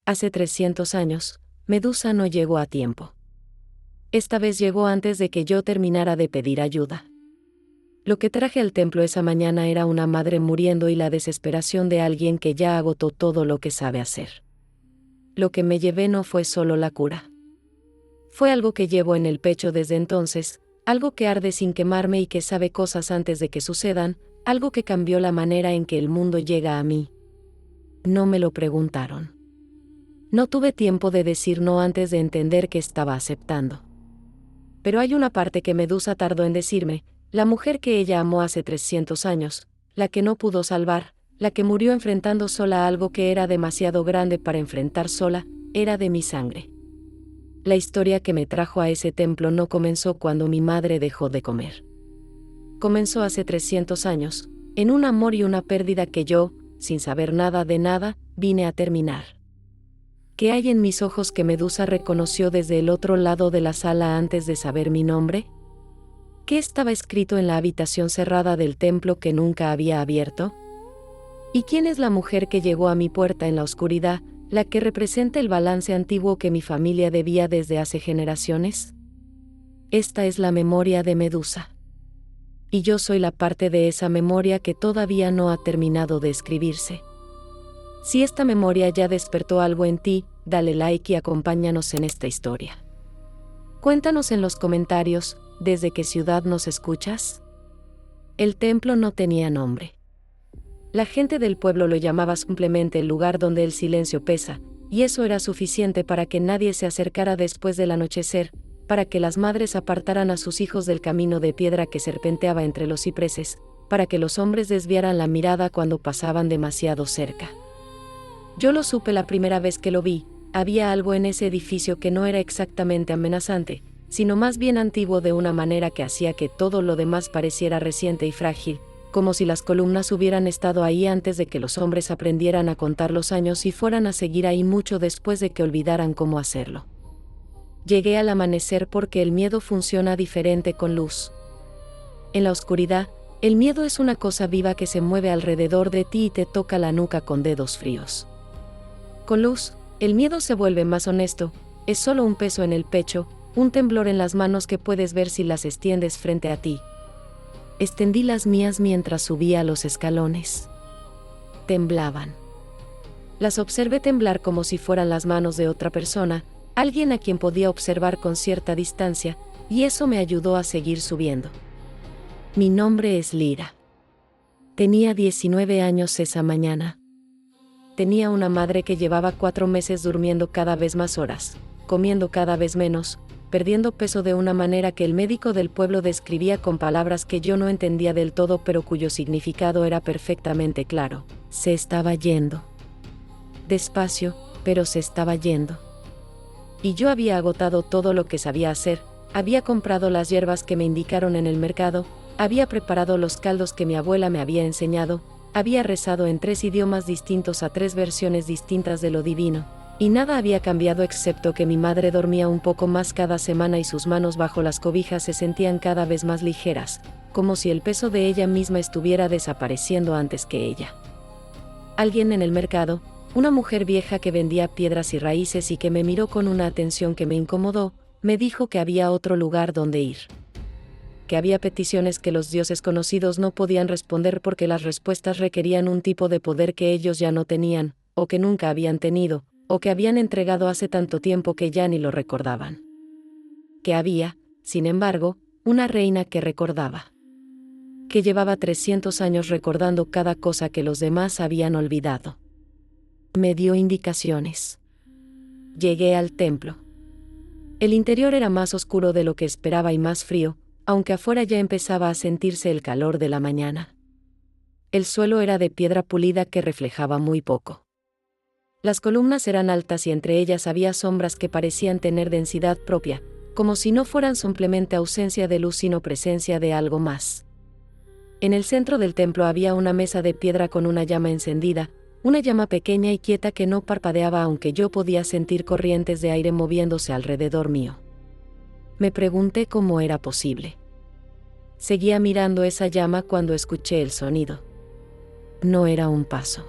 Hace 300 años, Medusa no llegó a tiempo. Esta vez llegó antes de que yo terminara de pedir ayuda. Lo que traje al templo esa mañana era una madre muriendo y la desesperación de alguien que ya agotó todo lo que sabe hacer. Lo que me llevé no fue solo la cura. Fue algo que llevo en el pecho desde entonces, algo que arde sin quemarme y que sabe cosas antes de que sucedan, algo que cambió la manera en que el mundo llega a mí. No me lo preguntaron. No tuve tiempo de decir no antes de entender que estaba aceptando. Pero hay una parte que Medusa tardó en decirme, la mujer que ella amó hace 300 años, la que no pudo salvar, la que murió enfrentando sola algo que era demasiado grande para enfrentar sola, era de mi sangre. La historia que me trajo a ese templo no comenzó cuando mi madre dejó de comer. Comenzó hace 300 años, en un amor y una pérdida que yo, sin saber nada de nada, vine a terminar. ¿Qué hay en mis ojos que Medusa reconoció desde el otro lado de la sala antes de saber mi nombre? ¿Qué estaba escrito en la habitación cerrada del templo que nunca había abierto? ¿Y quién es la mujer que llegó a mi puerta en la oscuridad, la que representa el balance antiguo que mi familia debía desde hace generaciones? Esta es la memoria de Medusa. Y yo soy la parte de esa memoria que todavía no ha terminado de escribirse. Si esta memoria ya despertó algo en ti, dale like y acompáñanos en esta historia. Cuéntanos en los comentarios, ¿desde qué ciudad nos escuchas? El templo no tenía nombre. La gente del pueblo lo llamaba simplemente el lugar donde el silencio pesa, y eso era suficiente para que nadie se acercara después del anochecer, para que las madres apartaran a sus hijos del camino de piedra que serpenteaba entre los cipreses, para que los hombres desviaran la mirada cuando pasaban demasiado cerca. Yo lo supe la primera vez que lo vi, había algo en ese edificio que no era exactamente amenazante, sino más bien antiguo de una manera que hacía que todo lo demás pareciera reciente y frágil, como si las columnas hubieran estado ahí antes de que los hombres aprendieran a contar los años y fueran a seguir ahí mucho después de que olvidaran cómo hacerlo. Llegué al amanecer porque el miedo funciona diferente con luz. En la oscuridad, el miedo es una cosa viva que se mueve alrededor de ti y te toca la nuca con dedos fríos. Con luz, el miedo se vuelve más honesto, es solo un peso en el pecho, un temblor en las manos que puedes ver si las extiendes frente a ti. Extendí las mías mientras subía los escalones. Temblaban. Las observé temblar como si fueran las manos de otra persona, alguien a quien podía observar con cierta distancia, y eso me ayudó a seguir subiendo. Mi nombre es Lyra. Tenía 19 años esa mañana. Tenía una madre que llevaba 4 meses durmiendo cada vez más horas, comiendo cada vez menos, perdiendo peso de una manera que el médico del pueblo describía con palabras que yo no entendía del todo pero cuyo significado era perfectamente claro. Se estaba yendo. Despacio, pero se estaba yendo. Y yo había agotado todo lo que sabía hacer, había comprado las hierbas que me indicaron en el mercado, había preparado los caldos que mi abuela me había enseñado, había rezado en 3 idiomas distintos a 3 versiones distintas de lo divino, y nada había cambiado excepto que mi madre dormía un poco más cada semana y sus manos bajo las cobijas se sentían cada vez más ligeras, como si el peso de ella misma estuviera desapareciendo antes que ella. Alguien en el mercado, una mujer vieja que vendía piedras y raíces y que me miró con una atención que me incomodó, me dijo que había otro lugar donde ir. Que había peticiones que los dioses conocidos no podían responder porque las respuestas requerían un tipo de poder que ellos ya no tenían, o que nunca habían tenido, o que habían entregado hace tanto tiempo que ya ni lo recordaban. Que había, sin embargo, una reina que recordaba. Que llevaba 300 años recordando cada cosa que los demás habían olvidado. Me dio indicaciones. Llegué al templo. El interior era más oscuro de lo que esperaba y más frío, aunque afuera ya empezaba a sentirse el calor de la mañana. El suelo era de piedra pulida que reflejaba muy poco. Las columnas eran altas y entre ellas había sombras que parecían tener densidad propia, como si no fueran simplemente ausencia de luz sino presencia de algo más. En el centro del templo había una mesa de piedra con una llama encendida, una llama pequeña y quieta que no parpadeaba aunque yo podía sentir corrientes de aire moviéndose alrededor mío. Me pregunté cómo era posible. Seguía mirando esa llama cuando escuché el sonido. No era un paso.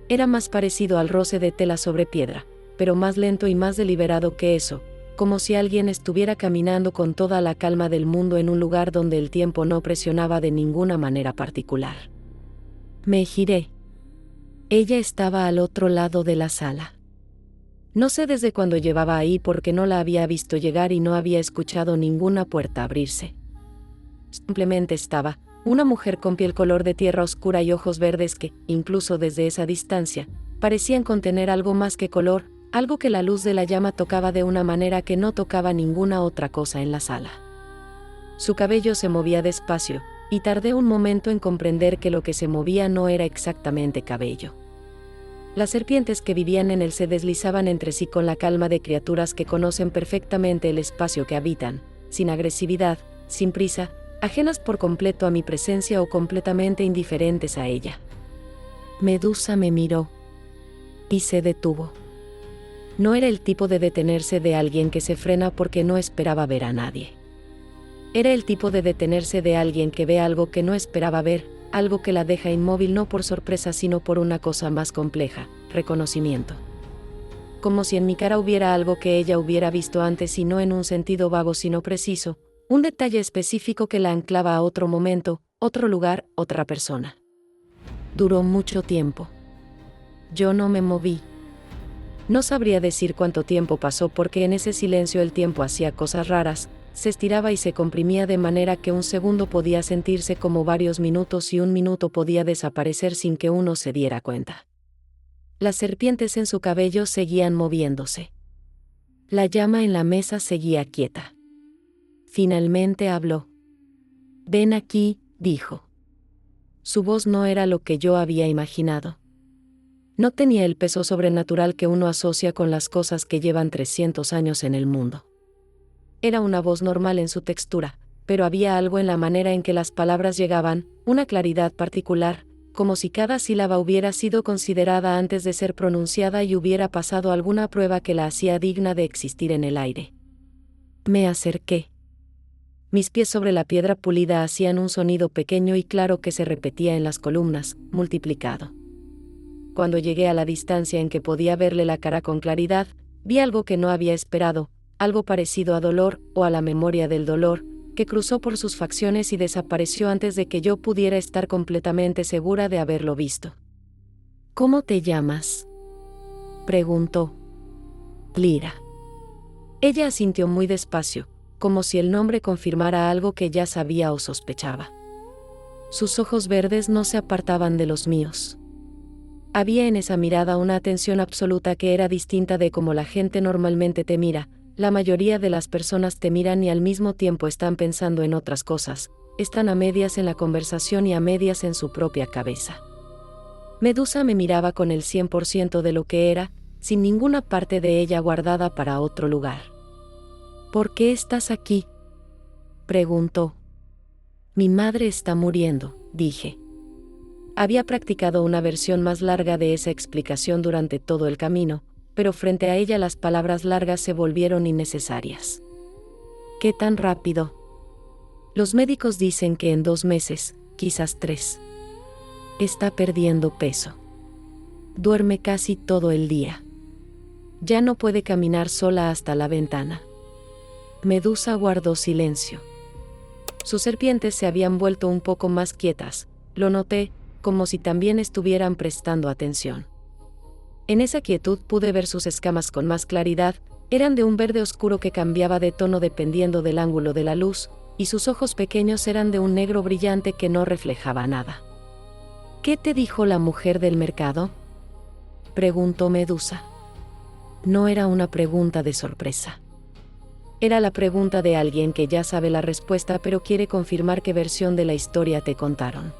Era más parecido al roce de tela sobre piedra, pero más lento y más deliberado que eso, como si alguien estuviera caminando con toda la calma del mundo en un lugar donde el tiempo no presionaba de ninguna manera particular. Me giré. Ella estaba al otro lado de la sala. No sé desde cuándo llevaba ahí porque no la había visto llegar y no había escuchado ninguna puerta abrirse. Simplemente estaba, una mujer con piel color de tierra oscura y ojos verdes que, incluso desde esa distancia, parecían contener algo más que color, algo que la luz de la llama tocaba de una manera que no tocaba ninguna otra cosa en la sala. Su cabello se movía despacio, y tardé un momento en comprender que lo que se movía no era exactamente cabello. Las serpientes que vivían en él se deslizaban entre sí con la calma de criaturas que conocen perfectamente el espacio que habitan, sin agresividad, sin prisa, ajenas por completo a mi presencia o completamente indiferentes a ella. Medusa me miró. Y se detuvo. No era el tipo de detenerse de alguien que se frena porque no esperaba ver a nadie. Era el tipo de detenerse de alguien que ve algo que no esperaba ver, algo que la deja inmóvil no por sorpresa sino por una cosa más compleja, reconocimiento. Como si en mi cara hubiera algo que ella hubiera visto antes y no en un sentido vago sino preciso, un detalle específico que la anclaba a otro momento, otro lugar, otra persona. Duró mucho tiempo. Yo no me moví. No sabría decir cuánto tiempo pasó porque en ese silencio el tiempo hacía cosas raras, se estiraba y se comprimía de manera que un segundo podía sentirse como varios minutos y un minuto podía desaparecer sin que uno se diera cuenta. Las serpientes en su cabello seguían moviéndose. La llama en la mesa seguía quieta. Finalmente habló. «Ven aquí», dijo. Su voz no era lo que yo había imaginado. No tenía el peso sobrenatural que uno asocia con las cosas que llevan 300 años en el mundo. Era una voz normal en su textura, pero había algo en la manera en que las palabras llegaban, una claridad particular, como si cada sílaba hubiera sido considerada antes de ser pronunciada y hubiera pasado alguna prueba que la hacía digna de existir en el aire. Me acerqué. Mis pies sobre la piedra pulida hacían un sonido pequeño y claro que se repetía en las columnas, multiplicado. Cuando llegué a la distancia en que podía verle la cara con claridad, vi algo que no había esperado, algo parecido a dolor, o a la memoria del dolor, que cruzó por sus facciones y desapareció antes de que yo pudiera estar completamente segura de haberlo visto. «¿Cómo te llamas?», preguntó. «Lyra». Ella asintió muy despacio, como si el nombre confirmara algo que ya sabía o sospechaba. Sus ojos verdes no se apartaban de los míos. Había en esa mirada una atención absoluta que era distinta de cómo la gente normalmente te mira. La mayoría de las personas te miran y al mismo tiempo están pensando en otras cosas, están a medias en la conversación y a medias en su propia cabeza. Medusa me miraba con el 100% de lo que era, sin ninguna parte de ella guardada para otro lugar. «¿Por qué estás aquí?», preguntó. «Mi madre está muriendo», dije. Había practicado una versión más larga de esa explicación durante todo el camino, pero frente a ella las palabras largas se volvieron innecesarias. «¿Qué tan rápido?». «Los médicos dicen que en 2 meses, quizás 3. Está perdiendo peso. Duerme casi todo el día. Ya no puede caminar sola hasta la ventana». Medusa guardó silencio. Sus serpientes se habían vuelto un poco más quietas, lo noté, como si también estuvieran prestando atención. En esa quietud pude ver sus escamas con más claridad, eran de un verde oscuro que cambiaba de tono dependiendo del ángulo de la luz, y sus ojos pequeños eran de un negro brillante que no reflejaba nada. «¿Qué te dijo la mujer del mercado?», preguntó Medusa. No era una pregunta de sorpresa. Era la pregunta de alguien que ya sabe la respuesta pero quiere confirmar qué versión de la historia te contaron.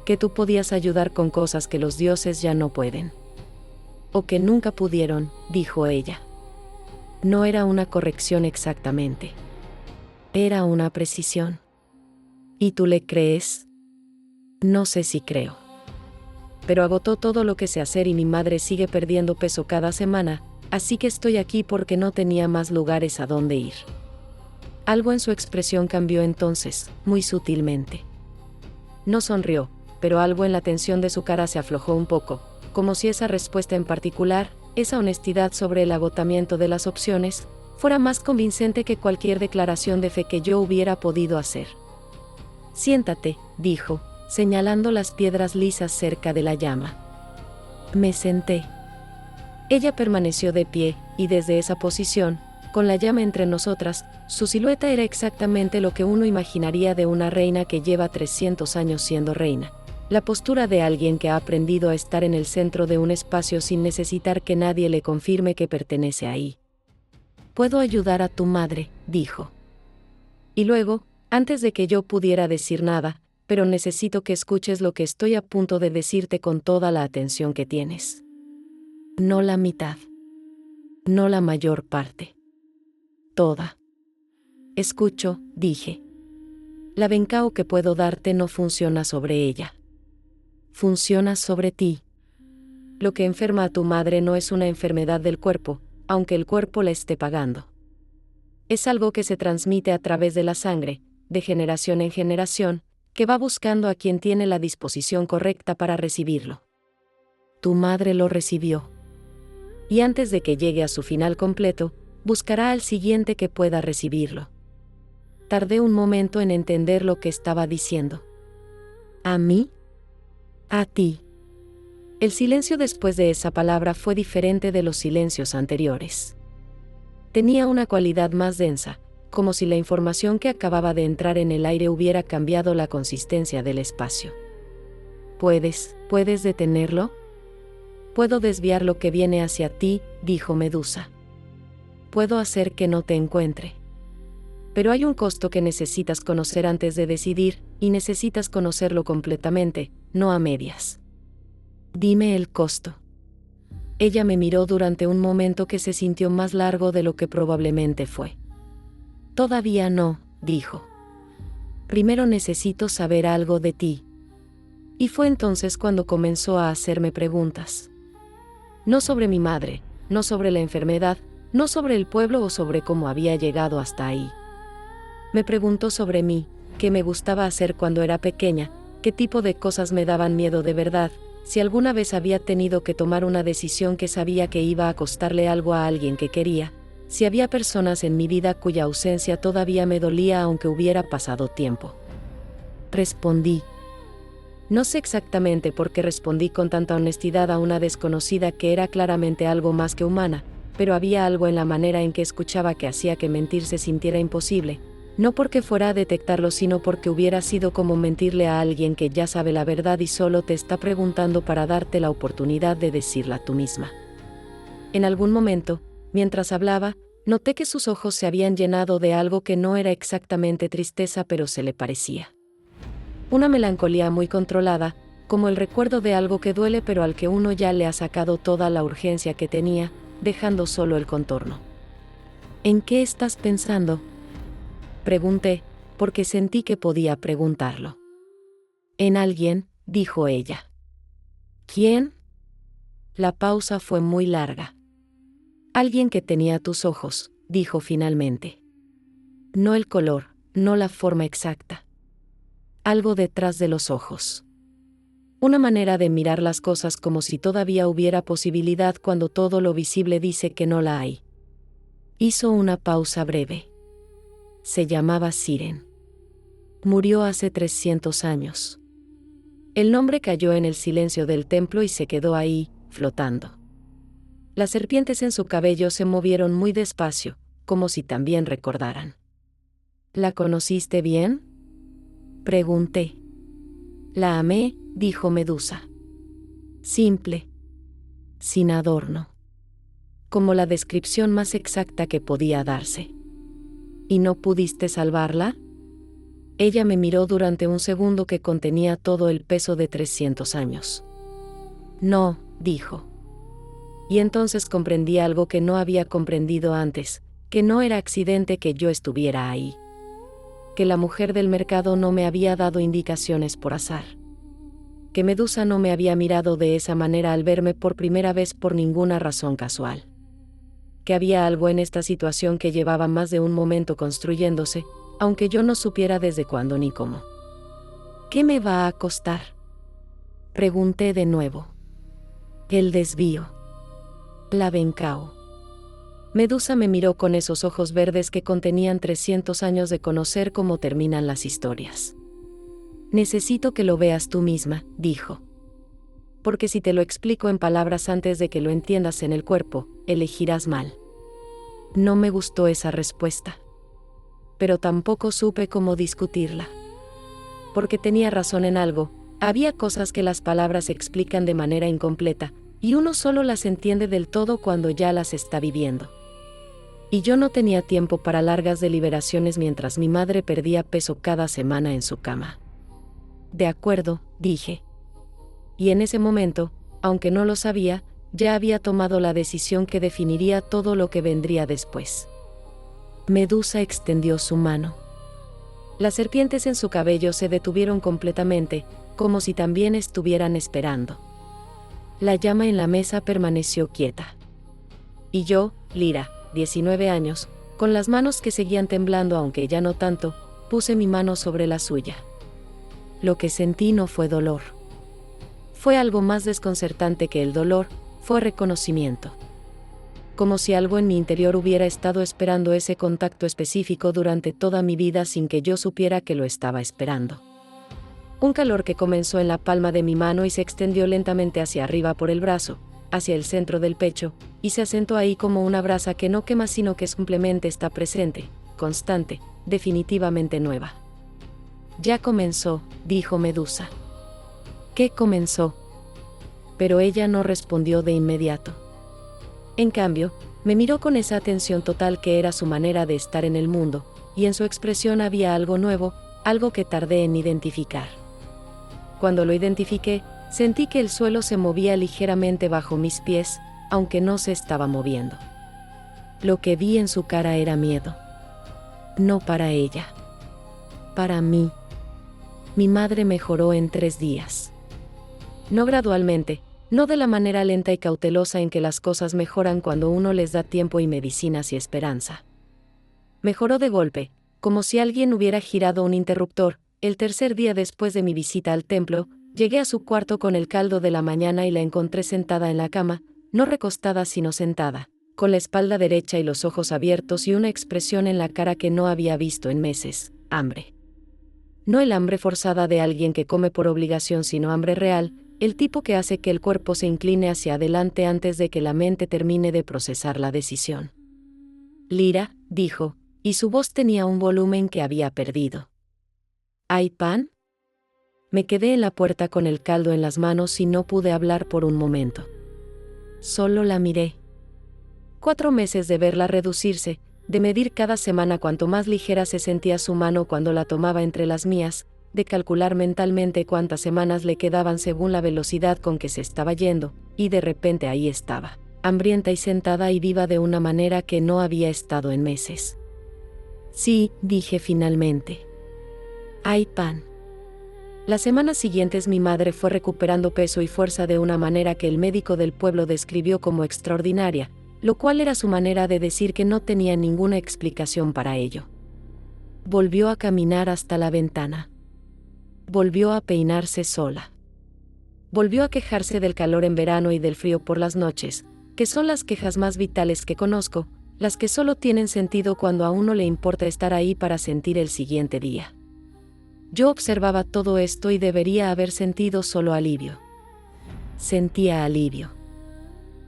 Que tú podías ayudar con cosas que los dioses ya no pueden. «O que nunca pudieron», dijo ella. No era una corrección exactamente. Era una precisión. «¿Y tú le crees?». «No sé si creo. Pero agotó todo lo que sé hacer y mi madre sigue perdiendo peso cada semana, así que estoy aquí porque no tenía más lugares a donde ir». Algo en su expresión cambió entonces, muy sutilmente. No sonrió, pero algo en la tensión de su cara se aflojó un poco, como si esa respuesta en particular, esa honestidad sobre el agotamiento de las opciones, fuera más convincente que cualquier declaración de fe que yo hubiera podido hacer. «Siéntate», dijo, señalando las piedras lisas cerca de la llama. Me senté. Ella permaneció de pie, y desde esa posición, con la llama entre nosotras, su silueta era exactamente lo que uno imaginaría de una reina que lleva 300 años siendo reina. La postura de alguien que ha aprendido a estar en el centro de un espacio sin necesitar que nadie le confirme que pertenece ahí. «Puedo ayudar a tu madre», dijo. Y luego, antes de que yo pudiera decir nada, «pero necesito que escuches lo que estoy a punto de decirte con toda la atención que tienes. No la mitad. No la mayor parte. Toda». «Escucho», dije. «La bencao que puedo darte no funciona sobre ella. Funciona sobre ti. Lo que enferma a tu madre no es una enfermedad del cuerpo, aunque el cuerpo la esté pagando. Es algo que se transmite a través de la sangre, de generación en generación, que va buscando a quien tiene la disposición correcta para recibirlo. Tu madre lo recibió. Y antes de que llegue a su final completo, buscará al siguiente que pueda recibirlo». Tardé un momento en entender lo que estaba diciendo. ¿A mí? A ti. El silencio después de esa palabra fue diferente de los silencios anteriores. Tenía una cualidad más densa, como si la información que acababa de entrar en el aire hubiera cambiado la consistencia del espacio. ¿Puedes detenerlo? «Puedo desviar lo que viene hacia ti», dijo Medusa. «Puedo hacer que no te encuentre. Pero hay un costo que necesitas conocer antes de decidir, y necesitas conocerlo completamente, no a medias». «Dime el costo». Ella me miró durante un momento que se sintió más largo de lo que probablemente fue. «Todavía no», dijo. «Primero necesito saber algo de ti». Y fue entonces cuando comenzó a hacerme preguntas. No sobre mi madre, no sobre la enfermedad, no sobre el pueblo o sobre cómo había llegado hasta ahí. Me preguntó sobre mí, qué me gustaba hacer cuando era pequeña, qué tipo de cosas me daban miedo de verdad, si alguna vez había tenido que tomar una decisión que sabía que iba a costarle algo a alguien que quería, si había personas en mi vida cuya ausencia todavía me dolía aunque hubiera pasado tiempo. Respondí. No sé exactamente por qué respondí con tanta honestidad a una desconocida que era claramente algo más que humana, pero había algo en la manera en que escuchaba que hacía que mentir se sintiera imposible, no porque fuera a detectarlo sino porque hubiera sido como mentirle a alguien que ya sabe la verdad y solo te está preguntando para darte la oportunidad de decirla tú misma. En algún momento, mientras hablaba, noté que sus ojos se habían llenado de algo que no era exactamente tristeza pero se le parecía. Una melancolía muy controlada, como el recuerdo de algo que duele pero al que uno ya le ha sacado toda la urgencia que tenía, dejando solo el contorno. «¿En qué estás pensando?», pregunté, porque sentí que podía preguntarlo. «En alguien», dijo ella. «¿Quién?». La pausa fue muy larga. «Alguien que tenía tus ojos», dijo finalmente. «No el color, no la forma exacta. Algo detrás de los ojos. Una manera de mirar las cosas como si todavía hubiera posibilidad cuando todo lo visible dice que no la hay». Hizo una pausa breve. Se llamaba Siren. Murió hace 300 años. El nombre cayó en el silencio del templo y se quedó ahí, flotando. Las serpientes en su cabello se movieron muy despacio, como si también recordaran. «¿La conociste bien?», pregunté. «La amé», dijo Medusa. «Simple. Sin adorno. Como la descripción más exacta que podía darse». «¿Y no pudiste salvarla?». Ella me miró durante un segundo que contenía todo el peso de 300 años. «No», dijo. Y entonces comprendí algo que no había comprendido antes, que no era accidente que yo estuviera ahí. Que la mujer del mercado no me había dado indicaciones por azar. Que Medusa no me había mirado de esa manera al verme por primera vez por ninguna razón casual. Que había algo en esta situación que llevaba más de un momento construyéndose, aunque yo no supiera desde cuándo ni cómo. «¿Qué me va a costar?», pregunté de nuevo. El desvío. La Bencao. Medusa me miró con esos ojos verdes que contenían 300 años de conocer cómo terminan las historias. Necesito que lo veas tú misma, dijo. Porque si te lo explico en palabras antes de que lo entiendas en el cuerpo, elegirás mal. No me gustó esa respuesta. Pero tampoco supe cómo discutirla. Porque tenía razón en algo, había cosas que las palabras explican de manera incompleta, y uno solo las entiende del todo cuando ya las está viviendo. Y yo no tenía tiempo para largas deliberaciones mientras mi madre perdía peso cada semana en su cama. De acuerdo, dije. Y en ese momento, aunque no lo sabía, ya había tomado la decisión que definiría todo lo que vendría después. Medusa extendió su mano. Las serpientes en su cabello se detuvieron completamente, como si también estuvieran esperando. La llama en la mesa permaneció quieta. Y yo, Lyra, 19 años, con las manos que seguían temblando aunque ya no tanto, puse mi mano sobre la suya. Lo que sentí no fue dolor. Fue algo más desconcertante que el dolor, fue reconocimiento. Como si algo en mi interior hubiera estado esperando ese contacto específico durante toda mi vida sin que yo supiera que lo estaba esperando. Un calor que comenzó en la palma de mi mano y se extendió lentamente hacia arriba por el brazo, hacia el centro del pecho, y se asentó ahí como una brasa que no quema sino que simplemente está presente, constante, definitivamente nueva. Ya comenzó, dijo Medusa. ¿Qué comenzó? Pero ella no respondió de inmediato. En cambio, me miró con esa atención total que era su manera de estar en el mundo, y en su expresión había algo nuevo, algo que tardé en identificar. Cuando lo identifiqué, sentí que el suelo se movía ligeramente bajo mis pies, aunque no se estaba moviendo. Lo que vi en su cara era miedo. No para ella. Para mí. Mi madre mejoró en 3 días. No gradualmente, no de la manera lenta y cautelosa en que las cosas mejoran cuando uno les da tiempo y medicinas y esperanza. Mejoró de golpe, como si alguien hubiera girado un interruptor. El tercer día después de mi visita al templo, llegué a su cuarto con el caldo de la mañana y la encontré sentada en la cama, no recostada sino sentada, con la espalda derecha y los ojos abiertos y una expresión en la cara que no había visto en meses: hambre. No el hambre forzada de alguien que come por obligación, sino hambre real, el tipo que hace que el cuerpo se incline hacia adelante antes de que la mente termine de procesar la decisión. Lyra, dijo, y su voz tenía un volumen que había perdido. ¿Hay pan? Me quedé en la puerta con el caldo en las manos y no pude hablar por un momento. Solo la miré. 4 meses de verla reducirse, de medir cada semana cuanto más ligera se sentía su mano cuando la tomaba entre las mías, de calcular mentalmente cuántas semanas le quedaban según la velocidad con que se estaba yendo, y de repente ahí estaba, hambrienta y sentada y viva de una manera que no había estado en meses. Sí, dije finalmente. Hay pan. Las semanas siguientes mi madre fue recuperando peso y fuerza de una manera que el médico del pueblo describió como extraordinaria, lo cual era su manera de decir que no tenía ninguna explicación para ello. Volvió a caminar hasta la ventana. Volvió a peinarse sola. Volvió a quejarse del calor en verano y del frío por las noches, que son las quejas más vitales que conozco, las que solo tienen sentido cuando a uno le importa estar ahí para sentir el siguiente día. Yo observaba todo esto y debería haber sentido solo alivio. Sentía alivio.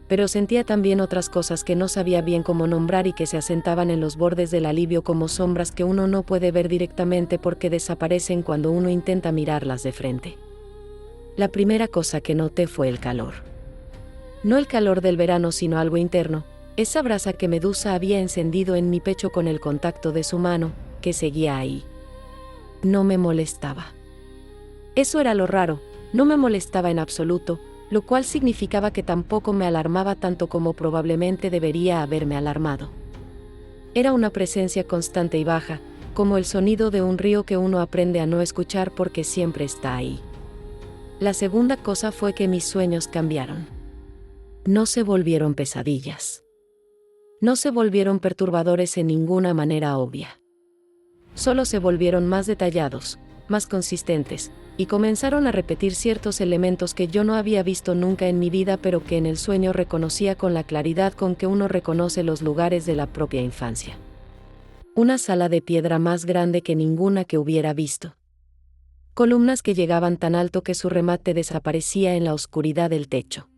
Pero sentía también otras cosas que no sabía bien cómo nombrar y que se asentaban en los bordes del alivio como sombras que uno no puede ver directamente porque desaparecen cuando uno intenta mirarlas de frente. La primera cosa que noté fue el calor. No el calor del verano sino algo interno, esa brasa que Medusa había encendido en mi pecho con el contacto de su mano, que seguía ahí. No me molestaba. Eso era lo raro, no me molestaba en absoluto, lo cual significaba que tampoco me alarmaba tanto como probablemente debería haberme alarmado. Era una presencia constante y baja, como el sonido de un río que uno aprende a no escuchar porque siempre está ahí. La segunda cosa fue que mis sueños cambiaron. No se volvieron pesadillas. No se volvieron perturbadores en ninguna manera obvia. Solo se volvieron más detallados, más consistentes, y comenzaron a repetir ciertos elementos que yo no había visto nunca en mi vida, pero que en el sueño reconocía con la claridad con que uno reconoce los lugares de la propia infancia. Una sala de piedra más grande que ninguna que hubiera visto. Columnas que llegaban tan alto que su remate desaparecía en la oscuridad del techo.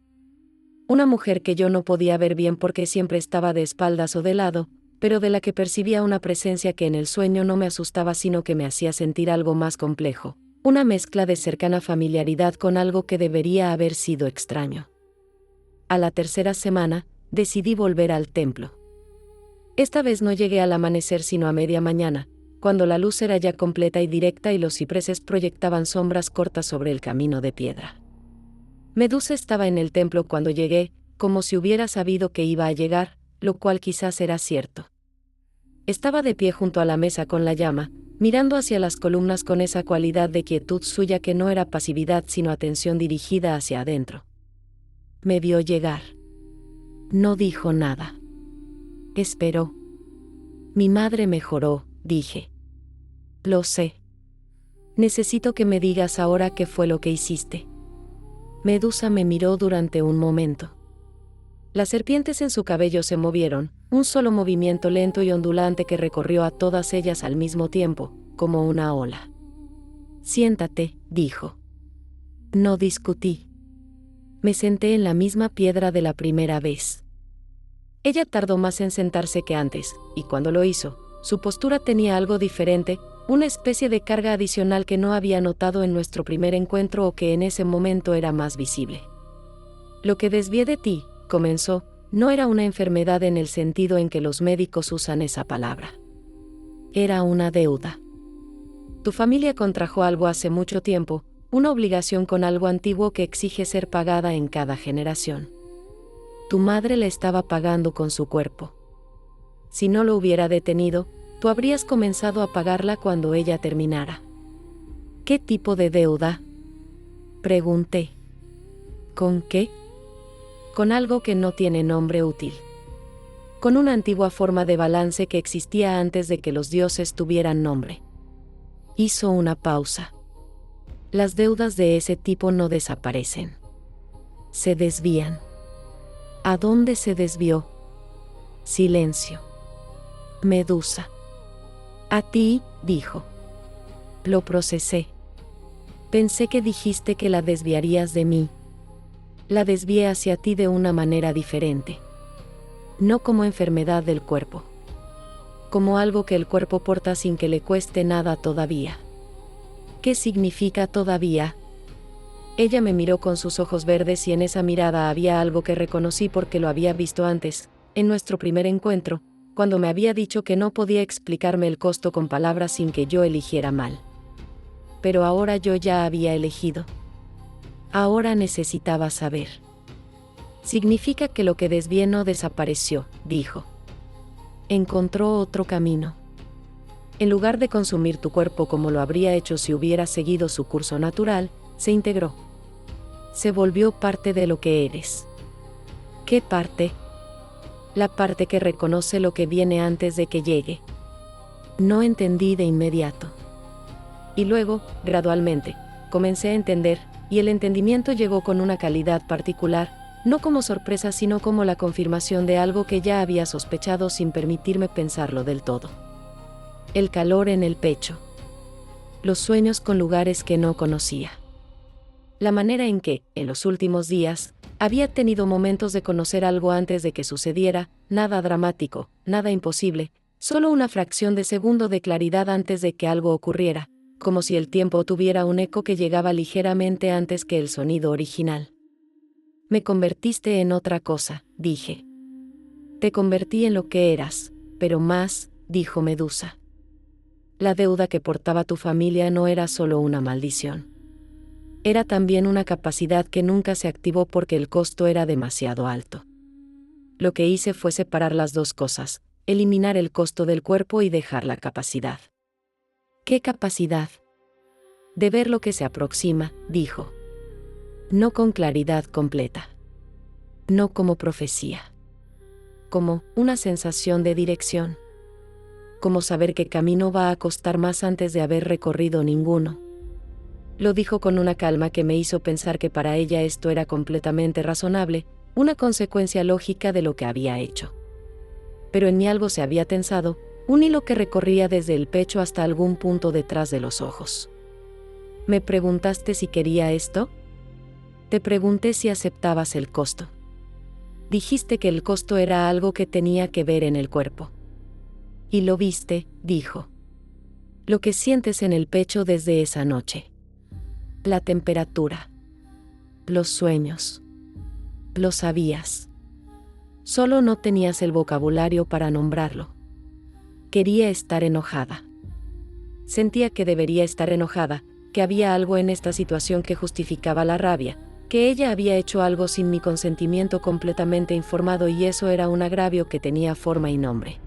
Una mujer que yo no podía ver bien porque siempre estaba de espaldas o de lado, pero de la que percibía una presencia que en el sueño no me asustaba sino que me hacía sentir algo más complejo, una mezcla de cercana familiaridad con algo que debería haber sido extraño. A la tercera semana, decidí volver al templo. Esta vez no llegué al amanecer sino a media mañana, cuando la luz era ya completa y directa y los cipreses proyectaban sombras cortas sobre el camino de piedra. Medusa estaba en el templo cuando llegué, como si hubiera sabido que iba a llegar, lo cual quizás era cierto. Estaba de pie junto a la mesa con la llama, mirando hacia las columnas con esa cualidad de quietud suya que no era pasividad sino atención dirigida hacia adentro. Me vio llegar. No dijo nada. Esperó. Mi madre mejoró, dije. Lo sé. Necesito que me digas ahora qué fue lo que hiciste. Medusa me miró durante un momento. Las serpientes en su cabello se movieron, un solo movimiento lento y ondulante que recorrió a todas ellas al mismo tiempo, como una ola. Siéntate, dijo. No discutí. Me senté en la misma piedra de la primera vez. Ella tardó más en sentarse que antes, y cuando lo hizo, su postura tenía algo diferente, una especie de carga adicional que no había notado en nuestro primer encuentro o que en ese momento era más visible. Lo que desvié de ti, comenzó, no era una enfermedad en el sentido en que los médicos usan esa palabra. Era una deuda. Tu familia contrajo algo hace mucho tiempo, una obligación con algo antiguo que exige ser pagada en cada generación. Tu madre la estaba pagando con su cuerpo. Si no lo hubiera detenido, tú habrías comenzado a pagarla cuando ella terminara. ¿Qué tipo de deuda? Pregunté. ¿Con qué? Con algo que no tiene nombre útil. Con una antigua forma de balance que existía antes de que los dioses tuvieran nombre. Hizo una pausa. Las deudas de ese tipo no desaparecen. Se desvían. ¿A dónde se desvió? Silencio. Medusa. A ti, dijo. Lo procesé. Pensé que dijiste que la desviarías de mí. La desvié hacia ti de una manera diferente. No como enfermedad del cuerpo. Como algo que el cuerpo porta sin que le cueste nada todavía. ¿Qué significa todavía? Ella me miró con sus ojos verdes y en esa mirada había algo que reconocí porque lo había visto antes, en nuestro primer encuentro, cuando me había dicho que no podía explicarme el costo con palabras sin que yo eligiera mal. Pero ahora yo ya había elegido. Ahora necesitaba saber. Significa que lo que desvié no desapareció, dijo. Encontró otro camino. En lugar de consumir tu cuerpo como lo habría hecho si hubiera seguido su curso natural, se integró. Se volvió parte de lo que eres. ¿Qué parte? La parte que reconoce lo que viene antes de que llegue. No entendí de inmediato. Y luego, gradualmente, comencé a entender, y el entendimiento llegó con una calidad particular, no como sorpresa sino como la confirmación de algo que ya había sospechado sin permitirme pensarlo del todo. El calor en el pecho. Los sueños con lugares que no conocía. La manera en que, en los últimos días, había tenido momentos de conocer algo antes de que sucediera, nada dramático, nada imposible, solo una fracción de segundo de claridad antes de que algo ocurriera, como si el tiempo tuviera un eco que llegaba ligeramente antes que el sonido original. Me convertiste en otra cosa, dije. Te convertí en lo que eras, pero más, dijo Medusa. La deuda que portaba tu familia no era solo una maldición. Era también una capacidad que nunca se activó porque el costo era demasiado alto. Lo que hice fue separar las dos cosas, eliminar el costo del cuerpo y dejar la capacidad. ¿Qué capacidad? De ver lo que se aproxima, dijo. No con claridad completa. No como profecía. Como una sensación de dirección. Como saber qué camino va a costar más antes de haber recorrido ninguno. Lo dijo con una calma que me hizo pensar que para ella esto era completamente razonable, una consecuencia lógica de lo que había hecho. Pero en mí algo se había tensado, un hilo que recorría desde el pecho hasta algún punto detrás de los ojos. ¿Me preguntaste si quería esto? Te pregunté si aceptabas el costo. Dijiste que el costo era algo que tenía que ver en el cuerpo. Y lo viste, dijo. Lo que sientes en el pecho desde esa noche. La temperatura. Los sueños. Lo sabías. Solo no tenías el vocabulario para nombrarlo. Quería estar enojada. Sentía que debería estar enojada, que había algo en esta situación que justificaba la rabia, que ella había hecho algo sin mi consentimiento completamente informado y eso era un agravio que tenía forma y nombre.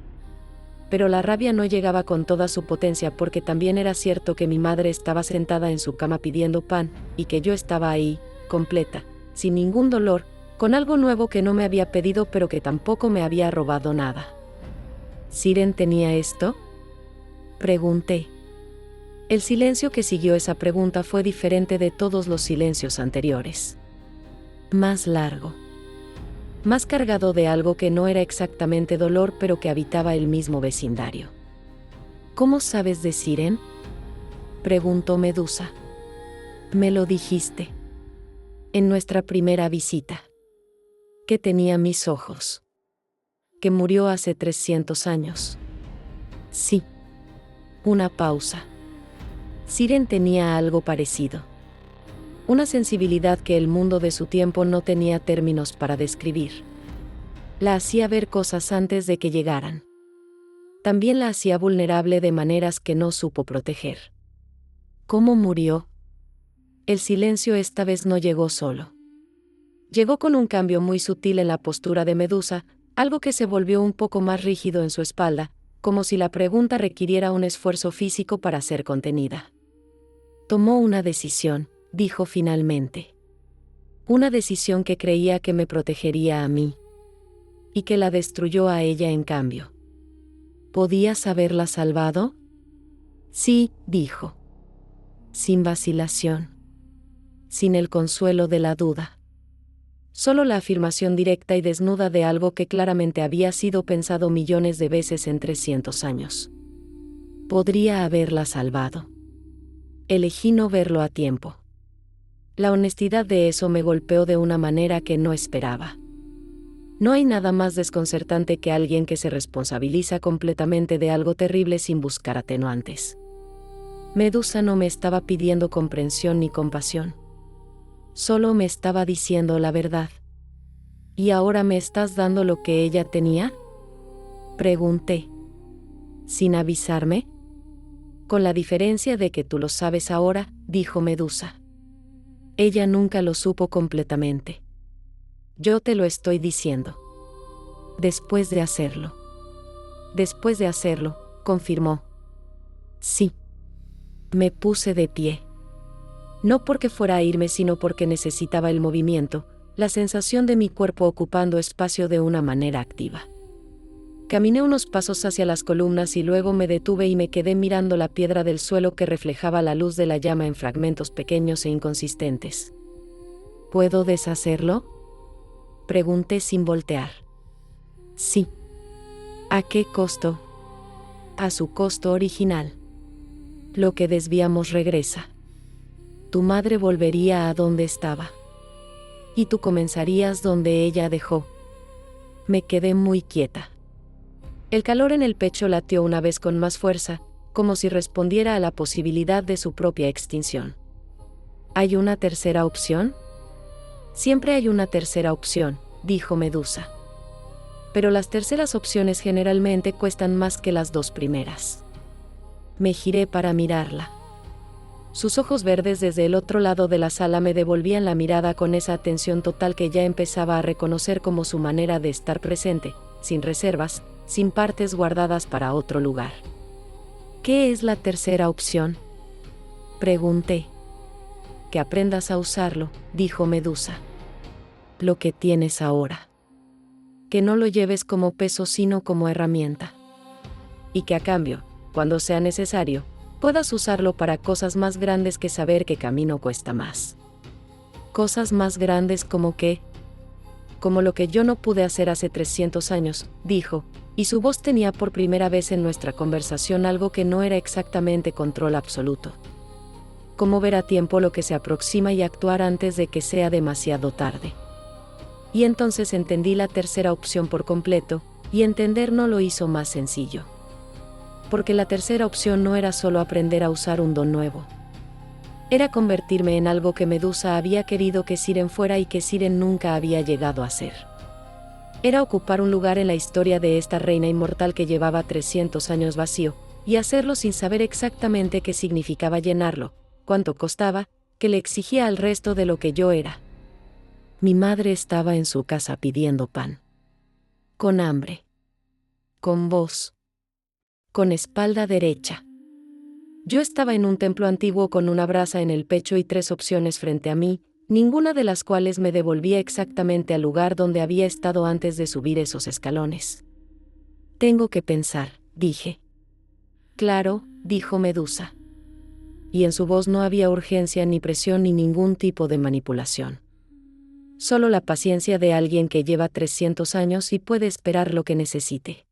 Pero la rabia no llegaba con toda su potencia porque también era cierto que mi madre estaba sentada en su cama pidiendo pan, y que yo estaba ahí, completa, sin ningún dolor, con algo nuevo que no me había pedido pero que tampoco me había robado nada. ¿Siren tenía esto? Pregunté. El silencio que siguió esa pregunta fue diferente de todos los silencios anteriores. Más largo. Más cargado de algo que no era exactamente dolor pero que habitaba el mismo vecindario. ¿Cómo sabes de Siren? Preguntó Medusa. Me lo dijiste. En nuestra primera visita. Que tenía mis ojos. Que murió hace 300 años. Sí. Una pausa. Siren tenía algo parecido. Una sensibilidad que el mundo de su tiempo no tenía términos para describir. La hacía ver cosas antes de que llegaran. También la hacía vulnerable de maneras que no supo proteger. ¿Cómo murió? El silencio esta vez no llegó solo. Llegó con un cambio muy sutil en la postura de Medusa, algo que se volvió un poco más rígido en su espalda, como si la pregunta requiriera un esfuerzo físico para ser contenida. Tomó una decisión, dijo finalmente. Una decisión que creía que me protegería a mí. Y que la destruyó a ella en cambio. ¿Podías haberla salvado? Sí, dijo. Sin vacilación. Sin el consuelo de la duda. Solo la afirmación directa y desnuda de algo que claramente había sido pensado millones de veces en 300 años. Podría haberla salvado. Elegí no verlo a tiempo. La honestidad de eso me golpeó de una manera que no esperaba. No hay nada más desconcertante que alguien que se responsabiliza completamente de algo terrible sin buscar atenuantes. Medusa no me estaba pidiendo comprensión ni compasión. Solo me estaba diciendo la verdad. ¿Y ahora me estás dando lo que ella tenía? Pregunté. ¿Sin avisarme? Con la diferencia de que tú lo sabes ahora, dijo Medusa. Ella nunca lo supo completamente. Yo te lo estoy diciendo. Después de hacerlo. Después de hacerlo, confirmó. Sí. Me puse de pie. No porque fuera a irme, sino porque necesitaba el movimiento, la sensación de mi cuerpo ocupando espacio de una manera activa. Caminé unos pasos hacia las columnas y luego me detuve y me quedé mirando la piedra del suelo que reflejaba la luz de la llama en fragmentos pequeños e inconsistentes. ¿Puedo deshacerlo? Pregunté sin voltear. Sí. ¿A qué costo? A su costo original. Lo que desviamos regresa. Tu madre volvería a donde estaba. Y tú comenzarías donde ella dejó. Me quedé muy quieta. El calor en el pecho latió una vez con más fuerza, como si respondiera a la posibilidad de su propia extinción. ¿Hay una tercera opción? Siempre hay una tercera opción, dijo Medusa. Pero las terceras opciones generalmente cuestan más que las dos primeras. Me giré para mirarla. Sus ojos verdes desde el otro lado de la sala me devolvían la mirada con esa atención total que ya empezaba a reconocer como su manera de estar presente, sin reservas, sin partes guardadas para otro lugar. ¿Qué es la tercera opción? Pregunté. Que aprendas a usarlo, dijo Medusa. Lo que tienes ahora. Que no lo lleves como peso sino como herramienta. Y que a cambio, cuando sea necesario, puedas usarlo para cosas más grandes que saber que camino cuesta más. Cosas más grandes como qué. Como lo que yo no pude hacer hace 300 años, dijo, y su voz tenía por primera vez en nuestra conversación algo que no era exactamente control absoluto. Cómo ver a tiempo lo que se aproxima y actuar antes de que sea demasiado tarde. Y entonces entendí la tercera opción por completo, y entender no lo hizo más sencillo. Porque la tercera opción no era solo aprender a usar un don nuevo. Era convertirme en algo que Medusa había querido que Siren fuera y que Siren nunca había llegado a ser. Era ocupar un lugar en la historia de esta reina inmortal que llevaba 300 años vacío, y hacerlo sin saber exactamente qué significaba llenarlo, cuánto costaba, qué le exigía al resto de lo que yo era. Mi madre estaba en su casa pidiendo pan. Con hambre. Con voz. Con espalda derecha. Yo estaba en un templo antiguo con una brasa en el pecho y 3 opciones frente a mí, ninguna de las cuales me devolvía exactamente al lugar donde había estado antes de subir esos escalones. Tengo que pensar, dije. Claro, dijo Medusa. Y en su voz no había urgencia ni presión ni ningún tipo de manipulación. Solo la paciencia de alguien que lleva 300 años y puede esperar lo que necesite.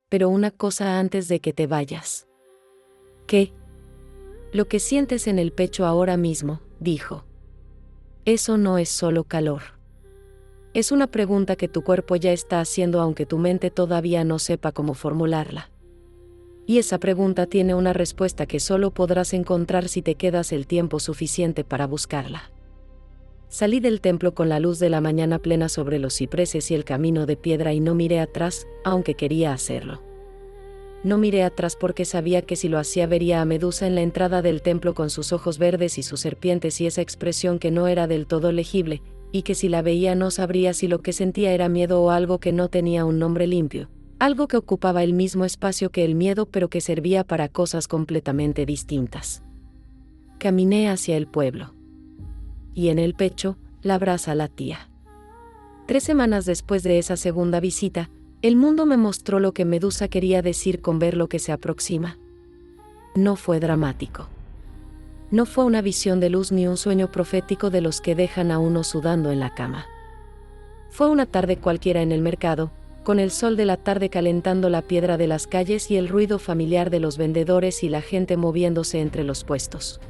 Pero una cosa antes de que te vayas. ¿Qué? Lo que sientes en el pecho ahora mismo, dijo. Eso no es solo calor. Es una pregunta que tu cuerpo ya está haciendo aunque tu mente todavía no sepa cómo formularla. Y esa pregunta tiene una respuesta que solo podrás encontrar si te quedas el tiempo suficiente para buscarla. Salí del templo con la luz de la mañana plena sobre los cipreses y el camino de piedra y no miré atrás, aunque quería hacerlo. No miré atrás porque sabía que si lo hacía vería a Medusa en la entrada del templo con sus ojos verdes y sus serpientes y esa expresión que no era del todo legible, y que si la veía no sabría si lo que sentía era miedo o algo que no tenía un nombre limpio, algo que ocupaba el mismo espacio que el miedo pero que servía para cosas completamente distintas. Caminé hacia el pueblo. Y en el pecho, la brasa latía. 3 semanas después de esa segunda visita, el mundo me mostró lo que Medusa quería decir con ver lo que se aproxima. No fue dramático. No fue una visión de luz ni un sueño profético de los que dejan a uno sudando en la cama. Fue una tarde cualquiera en el mercado, con el sol de la tarde calentando la piedra de las calles y el ruido familiar de los vendedores y la gente moviéndose entre los puestos.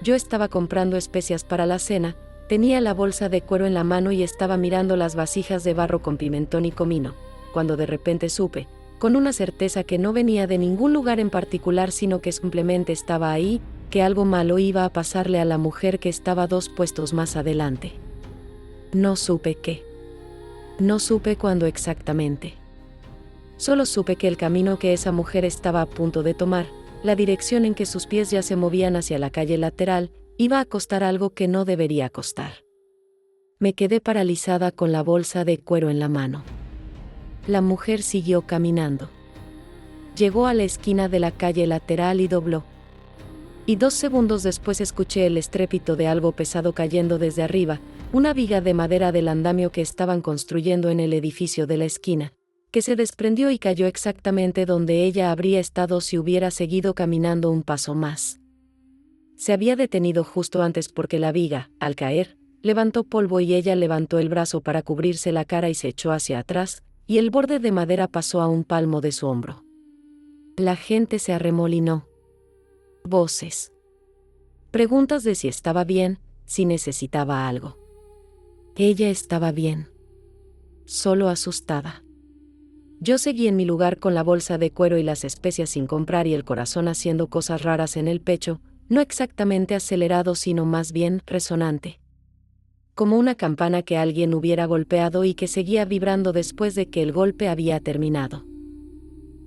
Yo estaba comprando especias para la cena, tenía la bolsa de cuero en la mano y estaba mirando las vasijas de barro con pimentón y comino, cuando de repente supe, con una certeza que no venía de ningún lugar en particular sino que simplemente estaba ahí, que algo malo iba a pasarle a la mujer que estaba 2 puestos más adelante. No supe qué. No supe cuándo exactamente. Solo supe que el camino que esa mujer estaba a punto de tomar, la dirección en que sus pies ya se movían hacia la calle lateral, iba a costar algo que no debería costar. Me quedé paralizada con la bolsa de cuero en la mano. La mujer siguió caminando. Llegó a la esquina de la calle lateral y dobló. Y 2 segundos después escuché el estrépito de algo pesado cayendo desde arriba, una viga de madera del andamio que estaban construyendo en el edificio de la esquina, que se desprendió y cayó exactamente donde ella habría estado si hubiera seguido caminando un paso más. Se había detenido justo antes porque la viga, al caer, levantó polvo y ella levantó el brazo para cubrirse la cara y se echó hacia atrás, y el borde de madera pasó a un palmo de su hombro. La gente se arremolinó. Voces. Preguntas de si estaba bien, si necesitaba algo. Ella estaba bien. Solo asustada. Yo seguí en mi lugar con la bolsa de cuero y las especias sin comprar y el corazón haciendo cosas raras en el pecho, no exactamente acelerado sino más bien resonante. Como una campana que alguien hubiera golpeado y que seguía vibrando después de que el golpe había terminado.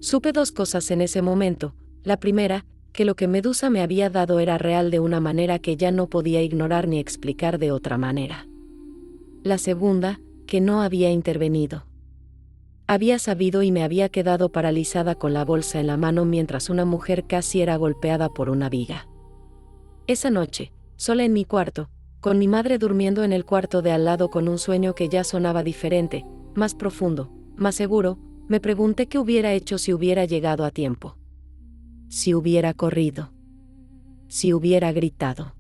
Supe 2 cosas en ese momento. La primera, que lo que Medusa me había dado era real de una manera que ya no podía ignorar ni explicar de otra manera. La segunda, que no había intervenido. Había sabido y me había quedado paralizada con la bolsa en la mano mientras una mujer casi era golpeada por una viga. Esa noche, sola en mi cuarto, con mi madre durmiendo en el cuarto de al lado con un sueño que ya sonaba diferente, más profundo, más seguro, me pregunté qué hubiera hecho si hubiera llegado a tiempo. Si hubiera corrido. Si hubiera gritado.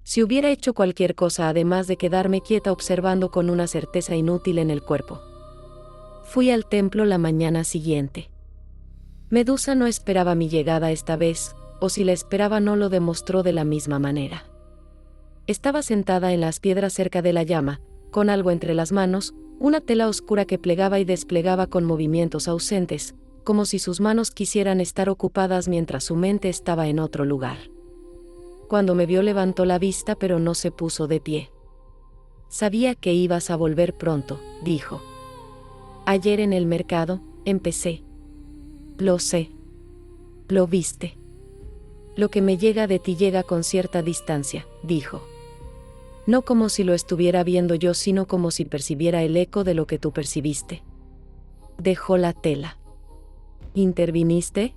Si hubiera hecho cualquier cosa además de quedarme quieta observando con una certeza inútil en el cuerpo. Fui al templo la mañana siguiente. Medusa no esperaba mi llegada esta vez, o si la esperaba no lo demostró de la misma manera. Estaba sentada en las piedras cerca de la llama, con algo entre las manos, una tela oscura que plegaba y desplegaba con movimientos ausentes, como si sus manos quisieran estar ocupadas mientras su mente estaba en otro lugar. Cuando me vio levantó la vista pero no se puso de pie. Sabía que ibas a volver pronto, dijo. Ayer en el mercado, empecé. Lo sé. Lo viste. Lo que me llega de ti llega con cierta distancia, dijo. No como si lo estuviera viendo yo, sino como si percibiera el eco de lo que tú percibiste. Dejó la tela. ¿Interviniste?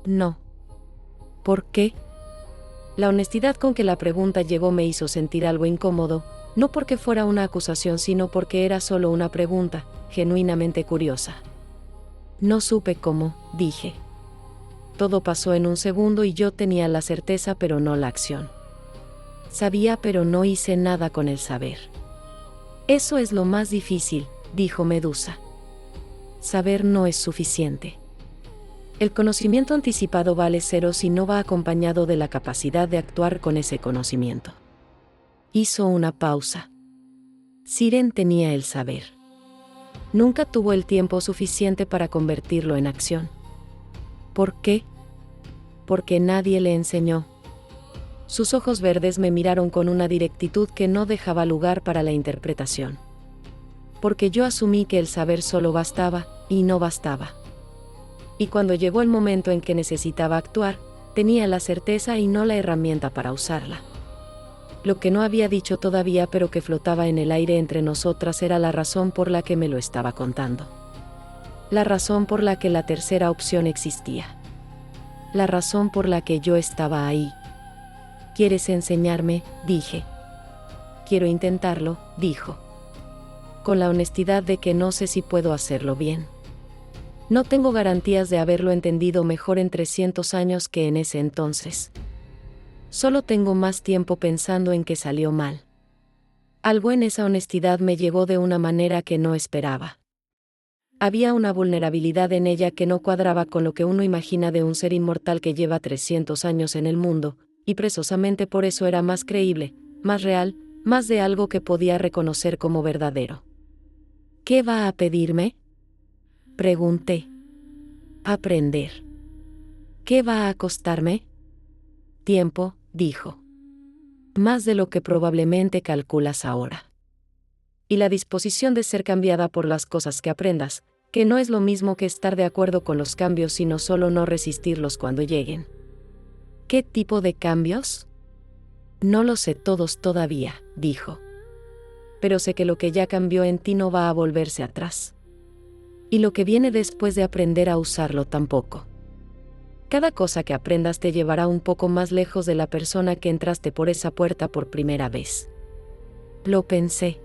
No. ¿Por qué? La honestidad con que la pregunta llegó me hizo sentir algo incómodo, no porque fuera una acusación, sino porque era solo una pregunta, genuinamente curiosa. No supe cómo, dije. Todo pasó en un segundo y yo tenía la certeza pero no la acción. Sabía pero no hice nada con el saber. Eso es lo más difícil, dijo Medusa. Saber no es suficiente. El conocimiento anticipado vale cero si no va acompañado de la capacidad de actuar con ese conocimiento. Hizo una pausa. Siren tenía el saber. Nunca tuvo el tiempo suficiente para convertirlo en acción. ¿Por qué? Porque nadie le enseñó. Sus ojos verdes me miraron con una directitud que no dejaba lugar para la interpretación. Porque yo asumí que el saber solo bastaba, y no bastaba. Y cuando llegó el momento en que necesitaba actuar, tenía la certeza y no la herramienta para usarla. Lo que no había dicho todavía pero que flotaba en el aire entre nosotras era la razón por la que me lo estaba contando. La razón por la que la tercera opción existía. La razón por la que yo estaba ahí. ¿Quieres enseñarme?, dije. Quiero intentarlo, dijo. Con la honestidad de que no sé si puedo hacerlo bien. No tengo garantías de haberlo entendido mejor en 300 años que en ese entonces. Solo tengo más tiempo pensando en que salió mal. Algo en esa honestidad me llegó de una manera que no esperaba. Había una vulnerabilidad en ella que no cuadraba con lo que uno imagina de un ser inmortal que lleva 300 años en el mundo, y precisamente por eso era más creíble, más real, más de algo que podía reconocer como verdadero. ¿Qué va a pedirme?, pregunté. Aprender. ¿Qué va a costarme? Tiempo, dijo. Más de lo que probablemente calculas ahora. Y la disposición de ser cambiada por las cosas que aprendas, que no es lo mismo que estar de acuerdo con los cambios sino solo no resistirlos cuando lleguen. ¿Qué tipo de cambios? No lo sé todos todavía, dijo. Pero sé que lo que ya cambió en ti no va a volverse atrás. Y lo que viene después de aprender a usarlo tampoco. Cada cosa que aprendas te llevará un poco más lejos de la persona que entraste por esa puerta por primera vez. Lo pensé.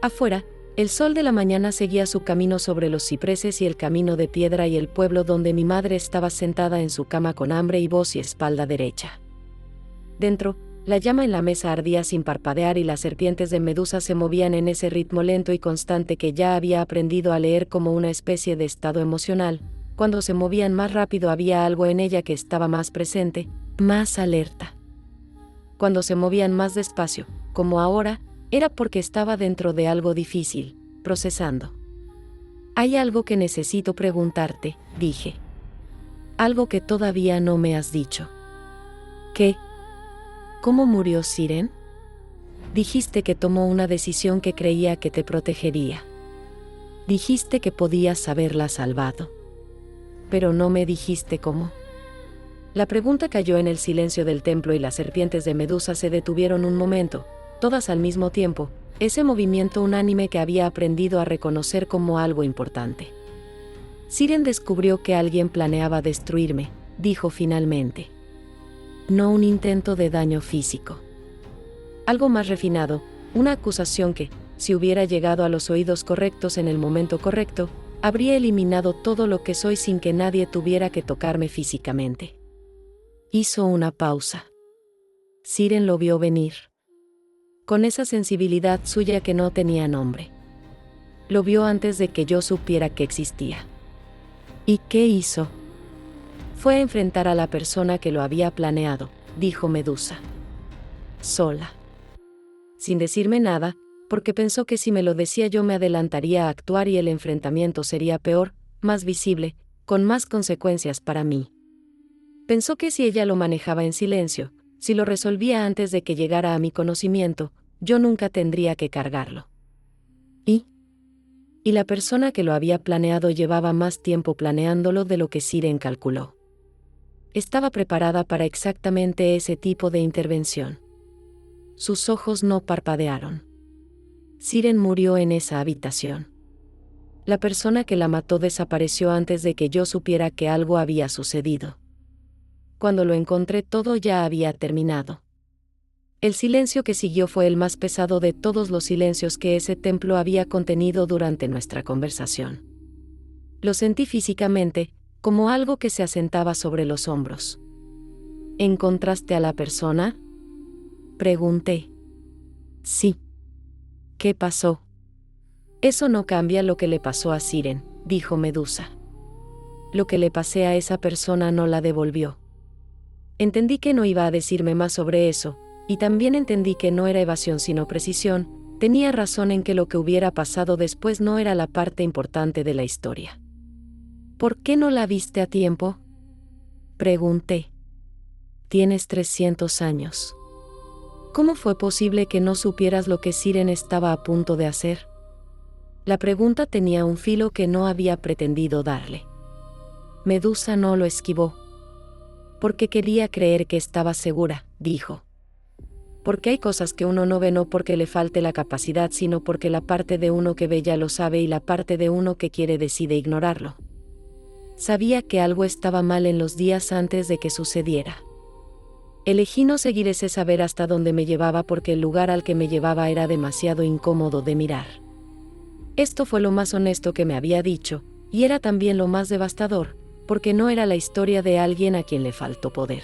Afuera, el sol de la mañana seguía su camino sobre los cipreses y el camino de piedra y el pueblo donde mi madre estaba sentada en su cama con hambre y voz y espalda derecha. Dentro, la llama en la mesa ardía sin parpadear y las serpientes de Medusa se movían en ese ritmo lento y constante que ya había aprendido a leer como una especie de estado emocional. Cuando se movían más rápido había algo en ella que estaba más presente, más alerta. Cuando se movían más despacio, como ahora, era porque estaba dentro de algo difícil, procesando. Hay algo que necesito preguntarte, dije. Algo que todavía no me has dicho. ¿Qué? ¿Cómo murió Siren? Dijiste que tomó una decisión que creía que te protegería. Dijiste que podías haberla salvado. Pero no me dijiste cómo. La pregunta cayó en el silencio del templo y las serpientes de Medusa se detuvieron un momento, todas al mismo tiempo, ese movimiento unánime que había aprendido a reconocer como algo importante. Siren descubrió que alguien planeaba destruirme, dijo finalmente. No un intento de daño físico. Algo más refinado, una acusación que, si hubiera llegado a los oídos correctos en el momento correcto, Habría eliminado todo lo que soy sin que nadie tuviera que tocarme físicamente. Hizo una pausa. Siren lo vio venir. Con esa sensibilidad suya que no tenía nombre. Lo vio antes de que yo supiera que existía. ¿Y qué hizo? Fue a enfrentar a la persona que lo había planeado, dijo Medusa. Sola. Sin decirme nada, porque pensó que si me lo decía yo me adelantaría a actuar y el enfrentamiento sería peor, más visible, con más consecuencias para mí. Pensó que si ella lo manejaba en silencio, si lo resolvía antes de que llegara a mi conocimiento, yo nunca tendría que cargarlo. Y la persona que lo había planeado llevaba más tiempo planeándolo de lo que Siren calculó. Estaba preparada para exactamente ese tipo de intervención. Sus ojos no parpadearon. Siren murió en esa habitación. La persona que la mató desapareció antes de que yo supiera que algo había sucedido. Cuando lo encontré todo ya había terminado. El silencio que siguió fue el más pesado de todos los silencios que ese templo había contenido durante nuestra conversación. Lo sentí físicamente, como algo que se asentaba sobre los hombros. ¿Encontraste a la persona?, pregunté. Sí. ¿Qué pasó? Eso no cambia lo que le pasó a Siren, dijo Medusa. Lo que le pasé a esa persona no la devolvió. Entendí que no iba a decirme más sobre eso, y también entendí que no era evasión sino precisión. Tenía razón en que lo que hubiera pasado después no era la parte importante de la historia. ¿Por qué no la viste a tiempo?, pregunté. Tienes 300 años. ¿Cómo fue posible que no supieras lo que Siren estaba a punto de hacer? La pregunta tenía un filo que no había pretendido darle. Medusa no lo esquivó. Porque quería creer que estaba segura, dijo. Porque hay cosas que uno no ve no porque le falte la capacidad, sino porque la parte de uno que ve ya lo sabe y la parte de uno que quiere decide ignorarlo. Sabía que algo estaba mal en los días antes de que sucediera. Elegí no seguir ese saber hasta donde me llevaba porque el lugar al que me llevaba era demasiado incómodo de mirar. Esto fue lo más honesto que me había dicho, y era también lo más devastador, porque no era la historia de alguien a quien le faltó poder.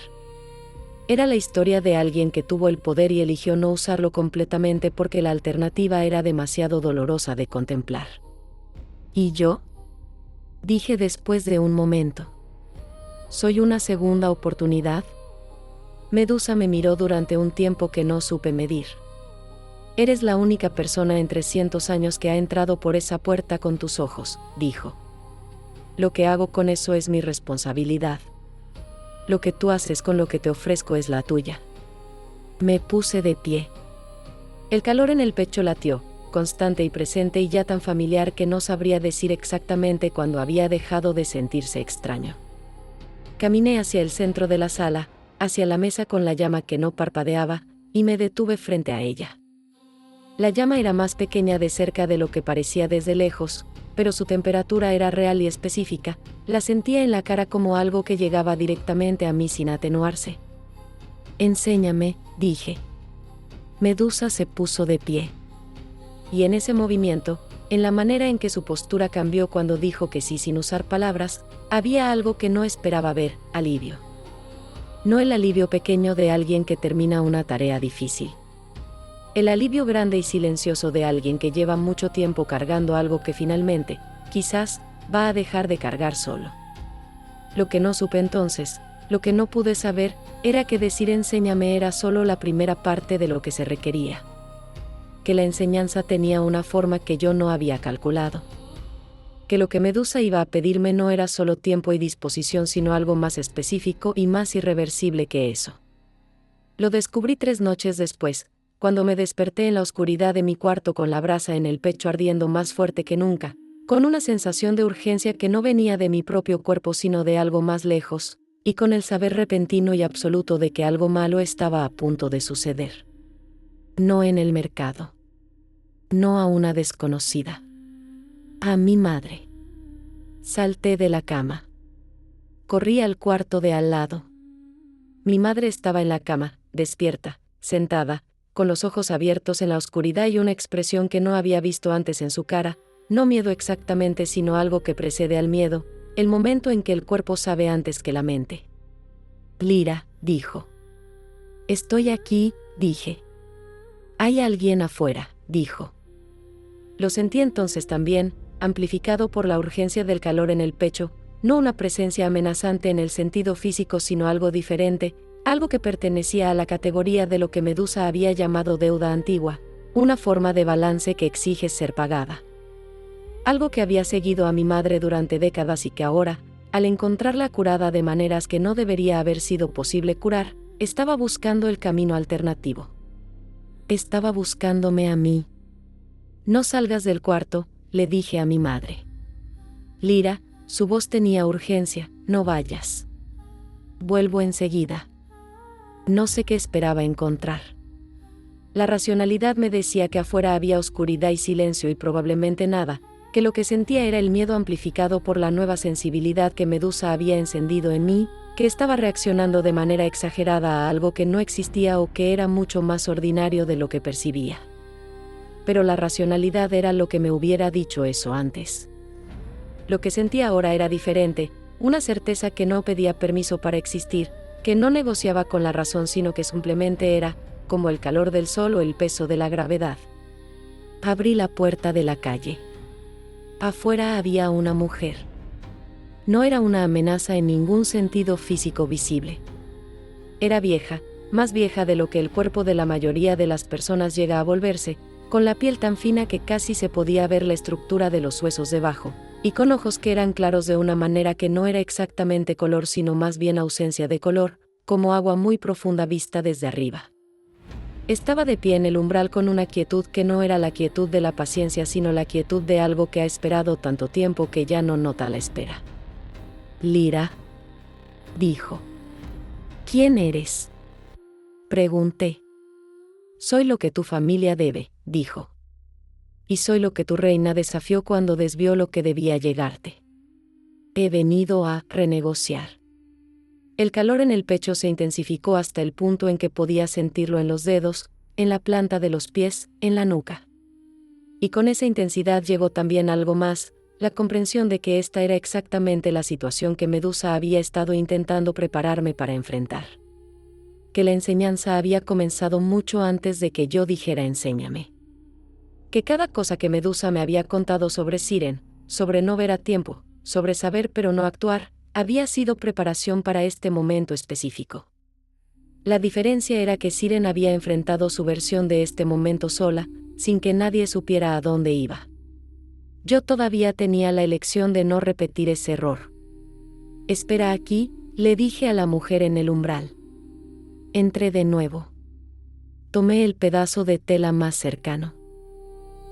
Era la historia de alguien que tuvo el poder y eligió no usarlo completamente porque la alternativa era demasiado dolorosa de contemplar. ¿Y yo?, dije después de un momento. ¿Soy una segunda oportunidad? Medusa me miró durante un tiempo que no supe medir. Eres la única persona en 300 años que ha entrado por esa puerta con tus ojos, dijo. Lo que hago con eso es mi responsabilidad. Lo que tú haces con lo que te ofrezco es la tuya. Me puse de pie. El calor en el pecho latió, constante y presente y ya tan familiar que no sabría decir exactamente cuándo había dejado de sentirse extraño. Caminé hacia el centro de la sala, hacia la mesa con la llama que no parpadeaba, y me detuve frente a ella. La llama era más pequeña de cerca de lo que parecía desde lejos, pero su temperatura era real y específica. La sentía en la cara como algo que llegaba directamente a mí sin atenuarse. Enséñame, dije. Medusa se puso de pie. Y en ese movimiento, en la manera en que su postura cambió cuando dijo que sí sin usar palabras, había algo que no esperaba ver: alivio. No el alivio pequeño de alguien que termina una tarea difícil. El alivio grande y silencioso de alguien que lleva mucho tiempo cargando algo que finalmente, quizás, va a dejar de cargar solo. Lo que no supe entonces, lo que no pude saber, era que decir enséñame era solo la primera parte de lo que se requería. Que la enseñanza tenía una forma que yo no había calculado. Que lo que Medusa iba a pedirme no era solo tiempo y disposición, sino algo más específico y más irreversible que eso. Lo descubrí 3 noches después, cuando me desperté en la oscuridad de mi cuarto con la brasa en el pecho ardiendo más fuerte que nunca, con una sensación de urgencia que no venía de mi propio cuerpo sino de algo más lejos, y con el saber repentino y absoluto de que algo malo estaba a punto de suceder. No en el mercado. No a una desconocida. A mi madre. Salté de la cama. Corrí al cuarto de al lado. Mi madre estaba en la cama, despierta, sentada, con los ojos abiertos en la oscuridad y una expresión que no había visto antes en su cara, no miedo exactamente sino algo que precede al miedo, el momento en que el cuerpo sabe antes que la mente. Lira, dijo. Estoy aquí, dije. Hay alguien afuera, dijo. Lo sentí entonces también, amplificado por la urgencia del calor en el pecho, no una presencia amenazante en el sentido físico sino algo diferente, algo que pertenecía a la categoría de lo que Medusa había llamado deuda antigua, una forma de balance que exige ser pagada. Algo que había seguido a mi madre durante décadas y que ahora, al encontrarla curada de maneras que no debería haber sido posible curar, estaba buscando el camino alternativo. Estaba buscándome a mí. No salgas del cuarto, le dije a mi madre. Lira, su voz tenía urgencia, no vayas. Vuelvo enseguida. No sé qué esperaba encontrar. La racionalidad me decía que afuera había oscuridad y silencio y probablemente nada, que lo que sentía era el miedo amplificado por la nueva sensibilidad que Medusa había encendido en mí, que estaba reaccionando de manera exagerada a algo que no existía o que era mucho más ordinario de lo que percibía. Pero la racionalidad era lo que me hubiera dicho eso antes. Lo que sentía ahora era diferente, una certeza que no pedía permiso para existir, que no negociaba con la razón sino que simplemente era, como el calor del sol o el peso de la gravedad. Abrí la puerta de la calle. Afuera había una mujer. No era una amenaza en ningún sentido físico visible. Era vieja, más vieja de lo que el cuerpo de la mayoría de las personas llega a volverse, con la piel tan fina que casi se podía ver la estructura de los huesos debajo, y con ojos que eran claros de una manera que no era exactamente color sino más bien ausencia de color, como agua muy profunda vista desde arriba. Estaba de pie en el umbral con una quietud que no era la quietud de la paciencia sino la quietud de algo que ha esperado tanto tiempo que ya no nota la espera. Lira, dijo. ¿Quién eres? Pregunté. Soy lo que tu familia debe, dijo. Y soy lo que tu reina desafió cuando desvió lo que debía llegarte. He venido a renegociar. El calor en el pecho se intensificó hasta el punto en que podía sentirlo en los dedos, en la planta de los pies, en la nuca. Y con esa intensidad llegó también algo más, la comprensión de que esta era exactamente la situación que Medusa había estado intentando prepararme para enfrentar. Que la enseñanza había comenzado mucho antes de que yo dijera enséñame. Que cada cosa que Medusa me había contado sobre Siren, sobre no ver a tiempo, sobre saber pero no actuar, había sido preparación para este momento específico. La diferencia era que Siren había enfrentado su versión de este momento sola, sin que nadie supiera a dónde iba. Yo todavía tenía la elección de no repetir ese error. Espera aquí, le dije a la mujer en el umbral. Entré de nuevo. Tomé el pedazo de tela más cercano.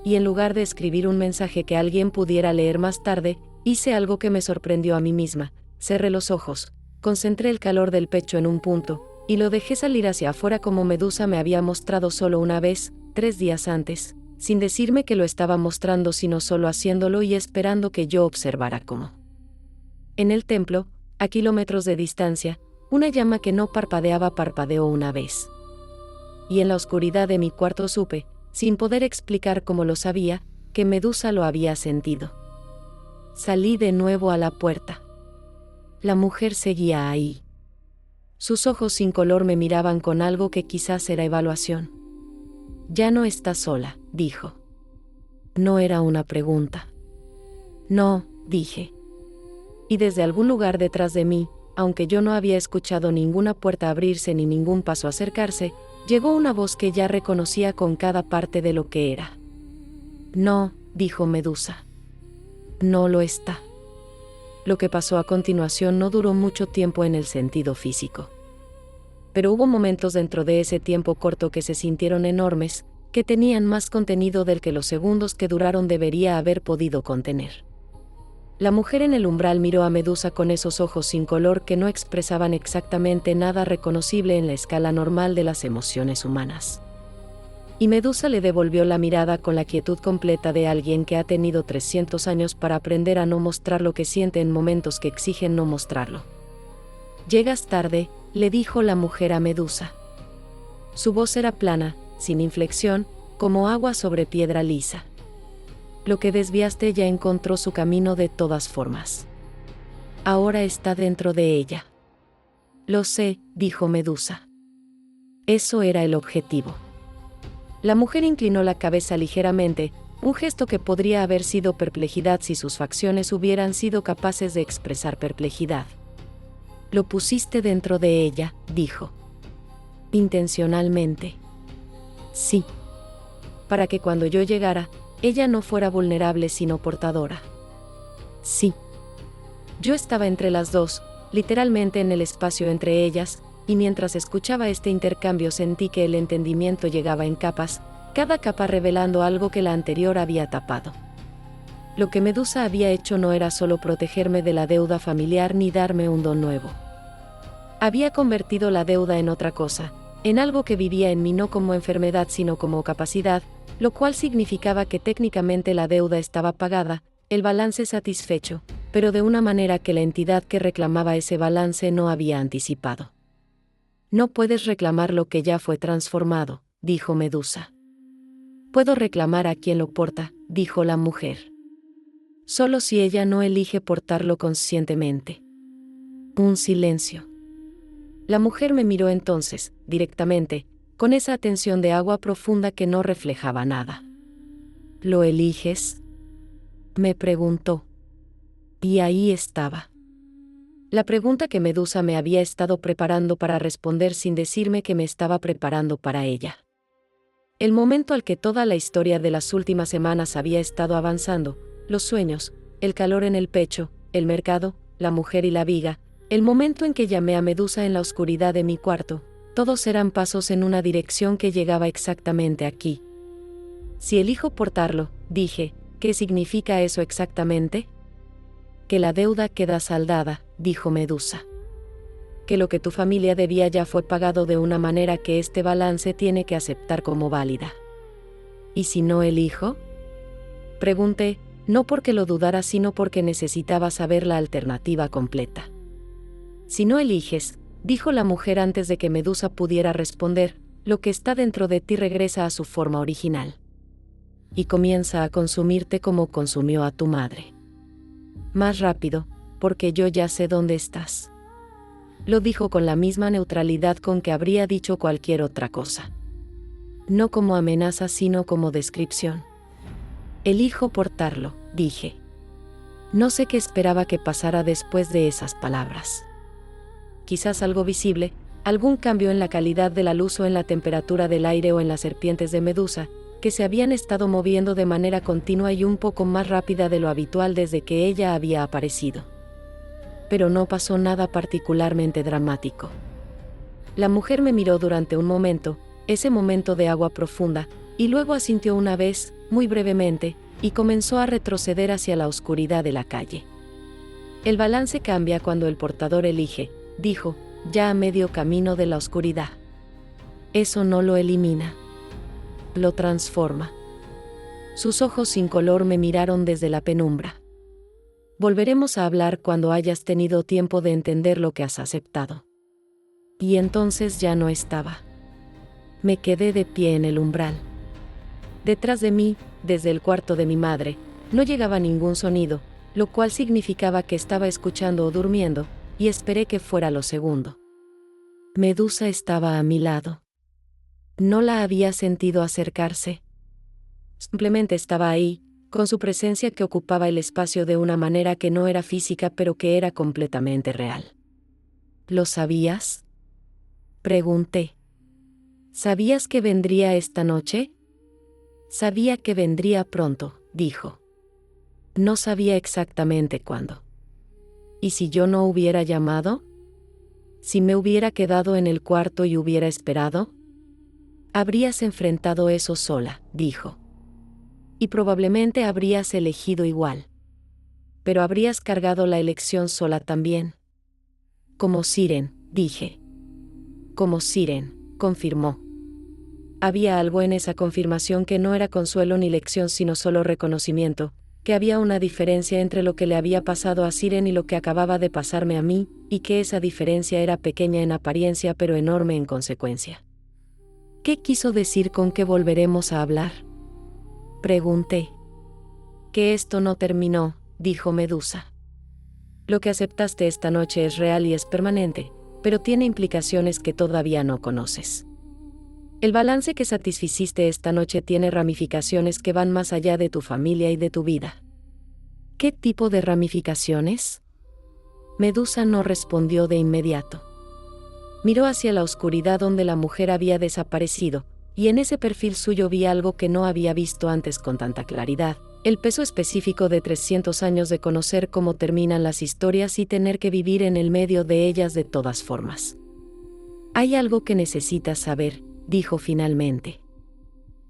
Y en lugar de escribir un mensaje que alguien pudiera leer más tarde, hice algo que me sorprendió a mí misma. Cerré los ojos, concentré el calor del pecho en un punto, y lo dejé salir hacia afuera como Medusa me había mostrado solo una vez, 3 días antes, sin decirme que lo estaba mostrando sino solo haciéndolo y esperando que yo observara cómo. En el templo, a kilómetros de distancia, una llama que no parpadeaba parpadeó una vez. Y en la oscuridad de mi cuarto supe, sin poder explicar cómo lo sabía, que Medusa lo había sentido. Salí de nuevo a la puerta. La mujer seguía ahí. Sus ojos sin color me miraban con algo que quizás era evaluación. Ya no estás sola, dijo. No era una pregunta. No, dije. Y desde algún lugar detrás de mí, aunque yo no había escuchado ninguna puerta abrirse ni ningún paso acercarse, llegó una voz que ya reconocía con cada parte de lo que era. No, dijo Medusa. No lo está. Lo que pasó a continuación no duró mucho tiempo en el sentido físico. Pero hubo momentos dentro de ese tiempo corto que se sintieron enormes, que tenían más contenido del que los segundos que duraron debería haber podido contener. La mujer en el umbral miró a Medusa con esos ojos sin color que no expresaban exactamente nada reconocible en la escala normal de las emociones humanas. Y Medusa le devolvió la mirada con la quietud completa de alguien que ha tenido 300 años para aprender a no mostrar lo que siente en momentos que exigen no mostrarlo. Llegas tarde, le dijo la mujer a Medusa. Su voz era plana, sin inflexión, como agua sobre piedra lisa. Lo que desviaste ya encontró su camino de todas formas. Ahora está dentro de ella. Lo sé, dijo Medusa. Eso era el objetivo. La mujer inclinó la cabeza ligeramente, un gesto que podría haber sido perplejidad si sus facciones hubieran sido capaces de expresar perplejidad. Lo pusiste dentro de ella, dijo. Intencionalmente. Sí. Para que cuando yo llegara, ella no fuera vulnerable sino portadora. Sí. Yo estaba entre las dos, literalmente en el espacio entre ellas, y mientras escuchaba este intercambio sentí que el entendimiento llegaba en capas, cada capa revelando algo que la anterior había tapado. Lo que Medusa había hecho no era solo protegerme de la deuda familiar ni darme un don nuevo. Había convertido la deuda en otra cosa, en algo que vivía en mí no como enfermedad sino como capacidad, lo cual significaba que técnicamente la deuda estaba pagada, el balance satisfecho, pero de una manera que la entidad que reclamaba ese balance no había anticipado. No puedes reclamar lo que ya fue transformado, dijo Medusa. Puedo reclamar a quien lo porta, dijo la mujer. Solo si ella no elige portarlo conscientemente. Un silencio. La mujer me miró entonces, directamente, con esa atención de agua profunda que no reflejaba nada. ¿Lo eliges?, me preguntó. Y ahí estaba. La pregunta que Medusa me había estado preparando para responder sin decirme que me estaba preparando para ella. El momento al que toda la historia de las últimas semanas había estado avanzando, los sueños, el calor en el pecho, el mercado, la mujer y la viga, el momento en que llamé a Medusa en la oscuridad de mi cuarto, todos eran pasos en una dirección que llegaba exactamente aquí. Si elijo portarlo, dije, ¿qué significa eso exactamente? Que la deuda queda saldada, dijo Medusa. Que lo que tu familia debía ya fue pagado de una manera que este balance tiene que aceptar como válida. ¿Y si no elijo?, pregunté, no porque lo dudara sino porque necesitaba saber la alternativa completa. Si no eliges, dijo la mujer antes de que Medusa pudiera responder, lo que está dentro de ti regresa a su forma original. Y comienza a consumirte como consumió a tu madre. Más rápido, porque yo ya sé dónde estás. Lo dijo con la misma neutralidad con que habría dicho cualquier otra cosa. No como amenaza sino como descripción. Elijo portarlo, dije. No sé qué esperaba que pasara después de esas palabras. Quizás algo visible, algún cambio en la calidad de la luz o en la temperatura del aire o en las serpientes de Medusa, que se habían estado moviendo de manera continua y un poco más rápida de lo habitual desde que ella había aparecido. Pero no pasó nada particularmente dramático. La mujer me miró durante un momento, ese momento de agua profunda, y luego asintió una vez, muy brevemente, y comenzó a retroceder hacia la oscuridad de la calle. El balance cambia cuando el portador elige, dijo, ya a medio camino de la oscuridad. Eso no lo elimina. Lo transforma. Sus ojos sin color me miraron desde la penumbra. Volveremos a hablar cuando hayas tenido tiempo de entender lo que has aceptado. Y entonces ya no estaba. Me quedé de pie en el umbral. Detrás de mí, desde el cuarto de mi madre, no llegaba ningún sonido, lo cual significaba que estaba escuchando o durmiendo, y esperé que fuera lo segundo. Medusa estaba a mi lado. No la había sentido acercarse. Simplemente estaba ahí, con su presencia que ocupaba el espacio de una manera que no era física pero que era completamente real. ¿Lo sabías?, pregunté. ¿Sabías que vendría esta noche? Sabía que vendría pronto, dijo. No sabía exactamente cuándo. ¿Y si yo no hubiera llamado? ¿Si me hubiera quedado en el cuarto y hubiera esperado? Habrías enfrentado eso sola, dijo. Y probablemente habrías elegido igual. Pero habrías cargado la elección sola también. Como Siren, dije. Como Siren, confirmó. Había algo en esa confirmación que no era consuelo ni lección sino solo reconocimiento, que había una diferencia entre lo que le había pasado a Siren y lo que acababa de pasarme a mí, y que esa diferencia era pequeña en apariencia pero enorme en consecuencia. ¿Qué quiso decir con que volveremos a hablar?, pregunté. Que esto no terminó, dijo Medusa. Lo que aceptaste esta noche es real y es permanente, pero tiene implicaciones que todavía no conoces. El balance que satisficiste esta noche tiene ramificaciones que van más allá de tu familia y de tu vida. ¿Qué tipo de ramificaciones? Medusa no respondió de inmediato. Miró hacia la oscuridad donde la mujer había desaparecido, y en ese perfil suyo vi algo que no había visto antes con tanta claridad: el peso específico de 300 años de conocer cómo terminan las historias y tener que vivir en el medio de ellas de todas formas. Hay algo que necesitas saber, dijo finalmente.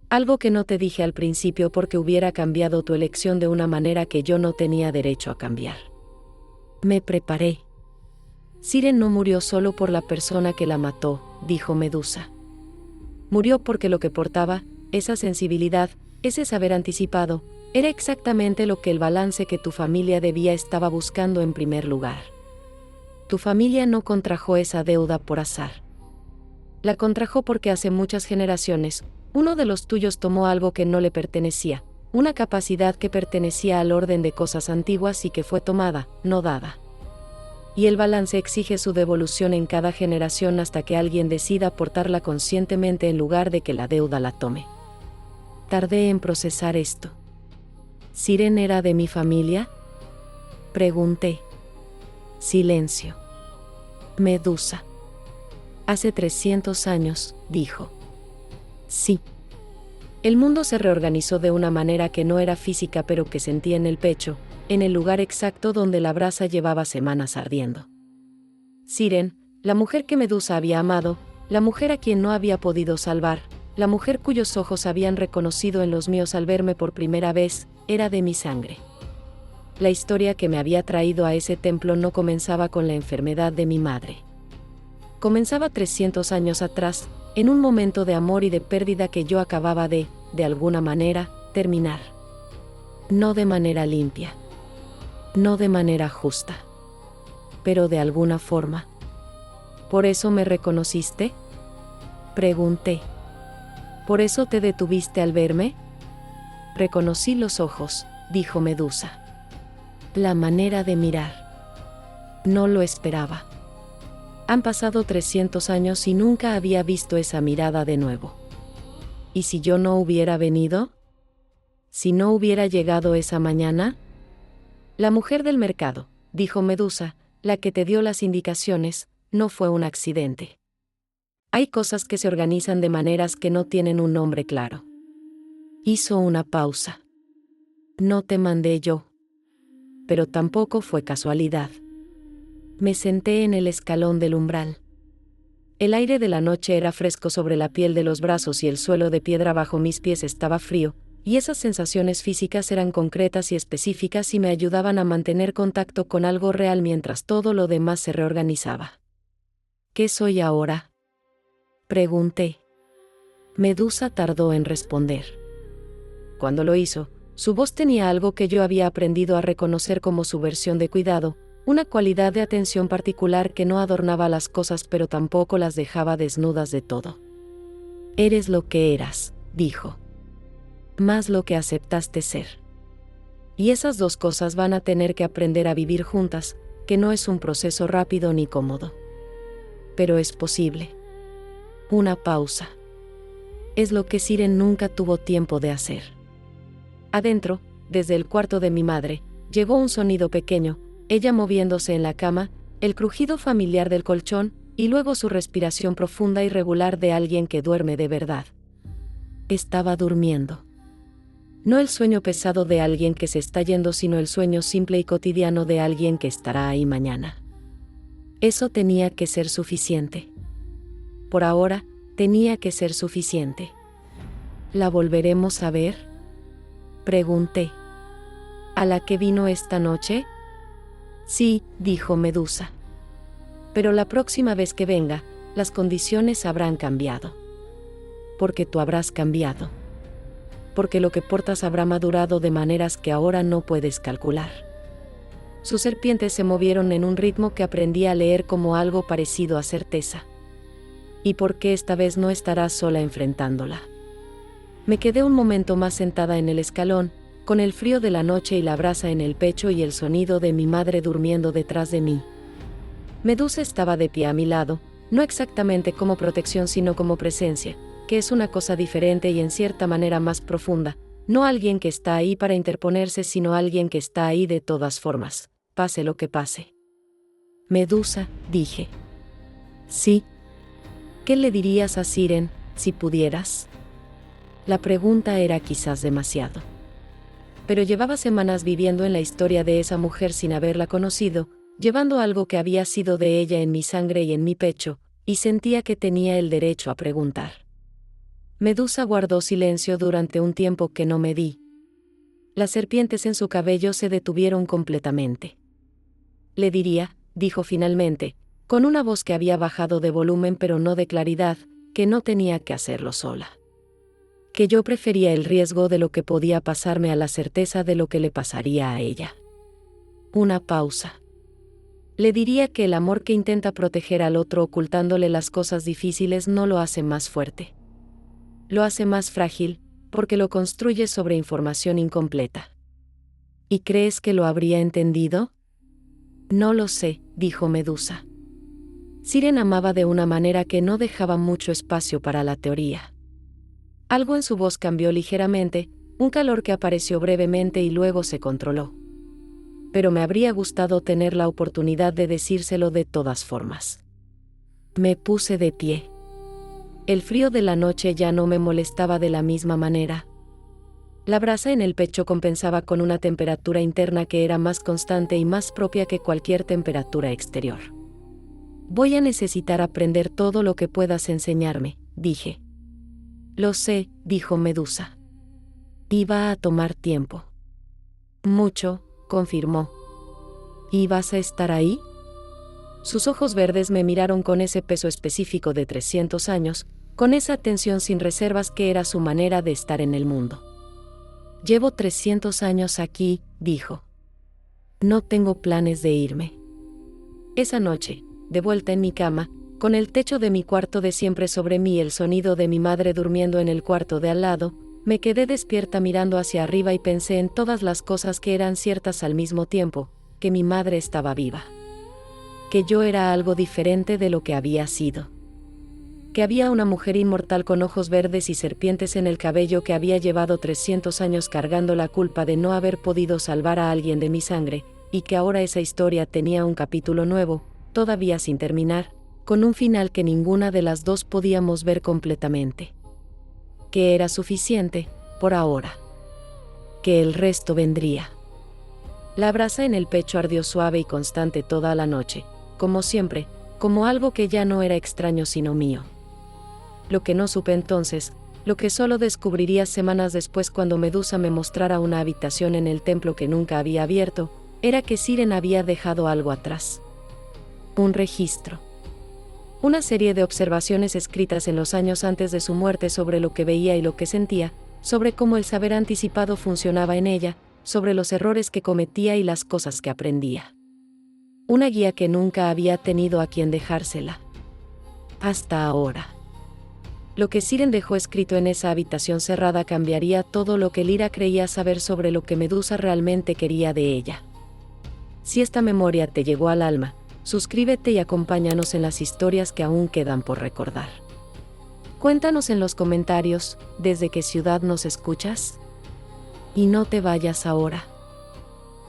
Algo que no te dije al principio porque hubiera cambiado tu elección de una manera que yo no tenía derecho a cambiar. Me preparé. Siren no murió solo por la persona que la mató, dijo Medusa. Murió porque lo que portaba, esa sensibilidad, ese saber anticipado, era exactamente lo que el balance que tu familia debía estaba buscando en primer lugar. Tu familia no contrajo esa deuda por azar. La contrajo porque hace muchas generaciones, uno de los tuyos tomó algo que no le pertenecía, una capacidad que pertenecía al orden de cosas antiguas y que fue tomada, no dada. Y el balance exige su devolución en cada generación hasta que alguien decida portarla conscientemente en lugar de que la deuda la tome. Tardé en procesar esto. ¿Siren era de mi familia? Pregunté. Silencio. Medusa. Hace 300 años, dijo. Sí. El mundo se reorganizó de una manera que no era física pero que sentía en el pecho, en el lugar exacto donde la brasa llevaba semanas ardiendo. Siren, la mujer que Medusa había amado, la mujer a quien no había podido salvar, la mujer cuyos ojos habían reconocido en los míos al verme por primera vez, era de mi sangre. La historia que me había traído a ese templo no comenzaba con la enfermedad de mi madre. Comenzaba 300 años atrás, en un momento de amor y de pérdida que yo acababa de alguna manera, terminar. No de manera limpia. No de manera justa. Pero de alguna forma. ¿Por eso me reconociste? Pregunté. ¿Por eso te detuviste al verme? Reconocí los ojos, dijo Medusa. La manera de mirar. No lo esperaba. Han pasado 300 años y nunca había visto esa mirada de nuevo. ¿Y si yo no hubiera venido? ¿Si no hubiera llegado esa mañana? La mujer del mercado, dijo Medusa, la que te dio las indicaciones, no fue un accidente. Hay cosas que se organizan de maneras que no tienen un nombre claro. Hizo una pausa. No te mandé yo. Pero tampoco fue casualidad. Me senté en el escalón del umbral. El aire de la noche era fresco sobre la piel de los brazos y el suelo de piedra bajo mis pies estaba frío, y esas sensaciones físicas eran concretas y específicas y me ayudaban a mantener contacto con algo real mientras todo lo demás se reorganizaba. ¿Qué soy ahora? Pregunté. Medusa tardó en responder. Cuando lo hizo, su voz tenía algo que yo había aprendido a reconocer como su versión de cuidado, una cualidad de atención particular que no adornaba las cosas pero tampoco las dejaba desnudas de todo. Eres lo que eras, dijo. Más lo que aceptaste ser. Y esas dos cosas van a tener que aprender a vivir juntas, que no es un proceso rápido ni cómodo. Pero es posible. Una pausa. Es lo que Siren nunca tuvo tiempo de hacer. Adentro, desde el cuarto de mi madre, llegó un sonido pequeño, ella moviéndose en la cama, el crujido familiar del colchón, y luego su respiración profunda y regular de alguien que duerme de verdad. Estaba durmiendo. No el sueño pesado de alguien que se está yendo, sino el sueño simple y cotidiano de alguien que estará ahí mañana. Eso tenía que ser suficiente. Por ahora, tenía que ser suficiente. ¿La volveremos a ver? Pregunté. ¿A la que vino esta noche? Sí, dijo Medusa. Pero la próxima vez que venga, las condiciones habrán cambiado. Porque tú habrás cambiado. Porque lo que portas habrá madurado de maneras que ahora no puedes calcular. Sus serpientes se movieron en un ritmo que aprendí a leer como algo parecido a certeza. ¿Y por qué esta vez no estarás sola enfrentándola? Me quedé un momento más sentada en el escalón, con el frío de la noche y la brasa en el pecho y el sonido de mi madre durmiendo detrás de mí. Medusa estaba de pie a mi lado, no exactamente como protección sino como presencia, que es una cosa diferente y en cierta manera más profunda, no alguien que está ahí para interponerse sino alguien que está ahí de todas formas, pase lo que pase. Medusa, dije. Sí. ¿Qué le dirías a Siren, si pudieras? La pregunta era quizás demasiado. Pero llevaba semanas viviendo en la historia de esa mujer sin haberla conocido, llevando algo que había sido de ella en mi sangre y en mi pecho, y sentía que tenía el derecho a preguntar. Medusa guardó silencio durante un tiempo que no me di. Las serpientes en su cabello se detuvieron completamente. Le diría, dijo finalmente, con una voz que había bajado de volumen pero no de claridad, que no tenía que hacerlo sola. Que yo prefería el riesgo de lo que podía pasarme a la certeza de lo que le pasaría a ella. Una pausa. Le diría que el amor que intenta proteger al otro ocultándole las cosas difíciles no lo hace más fuerte. Lo hace más frágil, porque lo construye sobre información incompleta. ¿Y crees que lo habría entendido? No lo sé, dijo Medusa. Siren amaba de una manera que no dejaba mucho espacio para la teoría. Algo en su voz cambió ligeramente, un calor que apareció brevemente y luego se controló. Pero me habría gustado tener la oportunidad de decírselo de todas formas. Me puse de pie. El frío de la noche ya no me molestaba de la misma manera. La brasa en el pecho compensaba con una temperatura interna que era más constante y más propia que cualquier temperatura exterior. Voy a necesitar aprender todo lo que puedas enseñarme, dije. Lo sé, dijo Medusa. Iba a tomar tiempo. Mucho, confirmó. ¿Y vas a estar ahí? Sus ojos verdes me miraron con ese peso específico de 300 años, con esa atención sin reservas que era su manera de estar en el mundo. Llevo 300 años aquí, dijo. No tengo planes de irme. Esa noche, de vuelta en mi cama, con el techo de mi cuarto de siempre sobre mí y el sonido de mi madre durmiendo en el cuarto de al lado, me quedé despierta mirando hacia arriba y pensé en todas las cosas que eran ciertas al mismo tiempo, que mi madre estaba viva. Que yo era algo diferente de lo que había sido. Que había una mujer inmortal con ojos verdes y serpientes en el cabello que había llevado 300 años cargando la culpa de no haber podido salvar a alguien de mi sangre, y que ahora esa historia tenía un capítulo nuevo, todavía sin terminar, con un final que ninguna de las dos podíamos ver completamente. Que era suficiente, por ahora. Que el resto vendría. La brasa en el pecho ardió suave y constante toda la noche, como siempre, como algo que ya no era extraño sino mío. Lo que no supe entonces, lo que solo descubriría semanas después cuando Medusa me mostrara una habitación en el templo que nunca había abierto, era que Siren había dejado algo atrás. Un registro. Una serie de observaciones escritas en los años antes de su muerte sobre lo que veía y lo que sentía, sobre cómo el saber anticipado funcionaba en ella, sobre los errores que cometía y las cosas que aprendía. Una guía que nunca había tenido a quien dejársela. Hasta ahora. Lo que Siren dejó escrito en esa habitación cerrada cambiaría todo lo que Lyra creía saber sobre lo que Medusa realmente quería de ella. Si esta memoria te llegó al alma, suscríbete y acompáñanos en las historias que aún quedan por recordar. Cuéntanos en los comentarios, ¿desde qué ciudad nos escuchas? Y no te vayas ahora.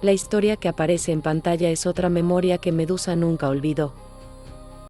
La historia que aparece en pantalla es otra memoria que Medusa nunca olvidó.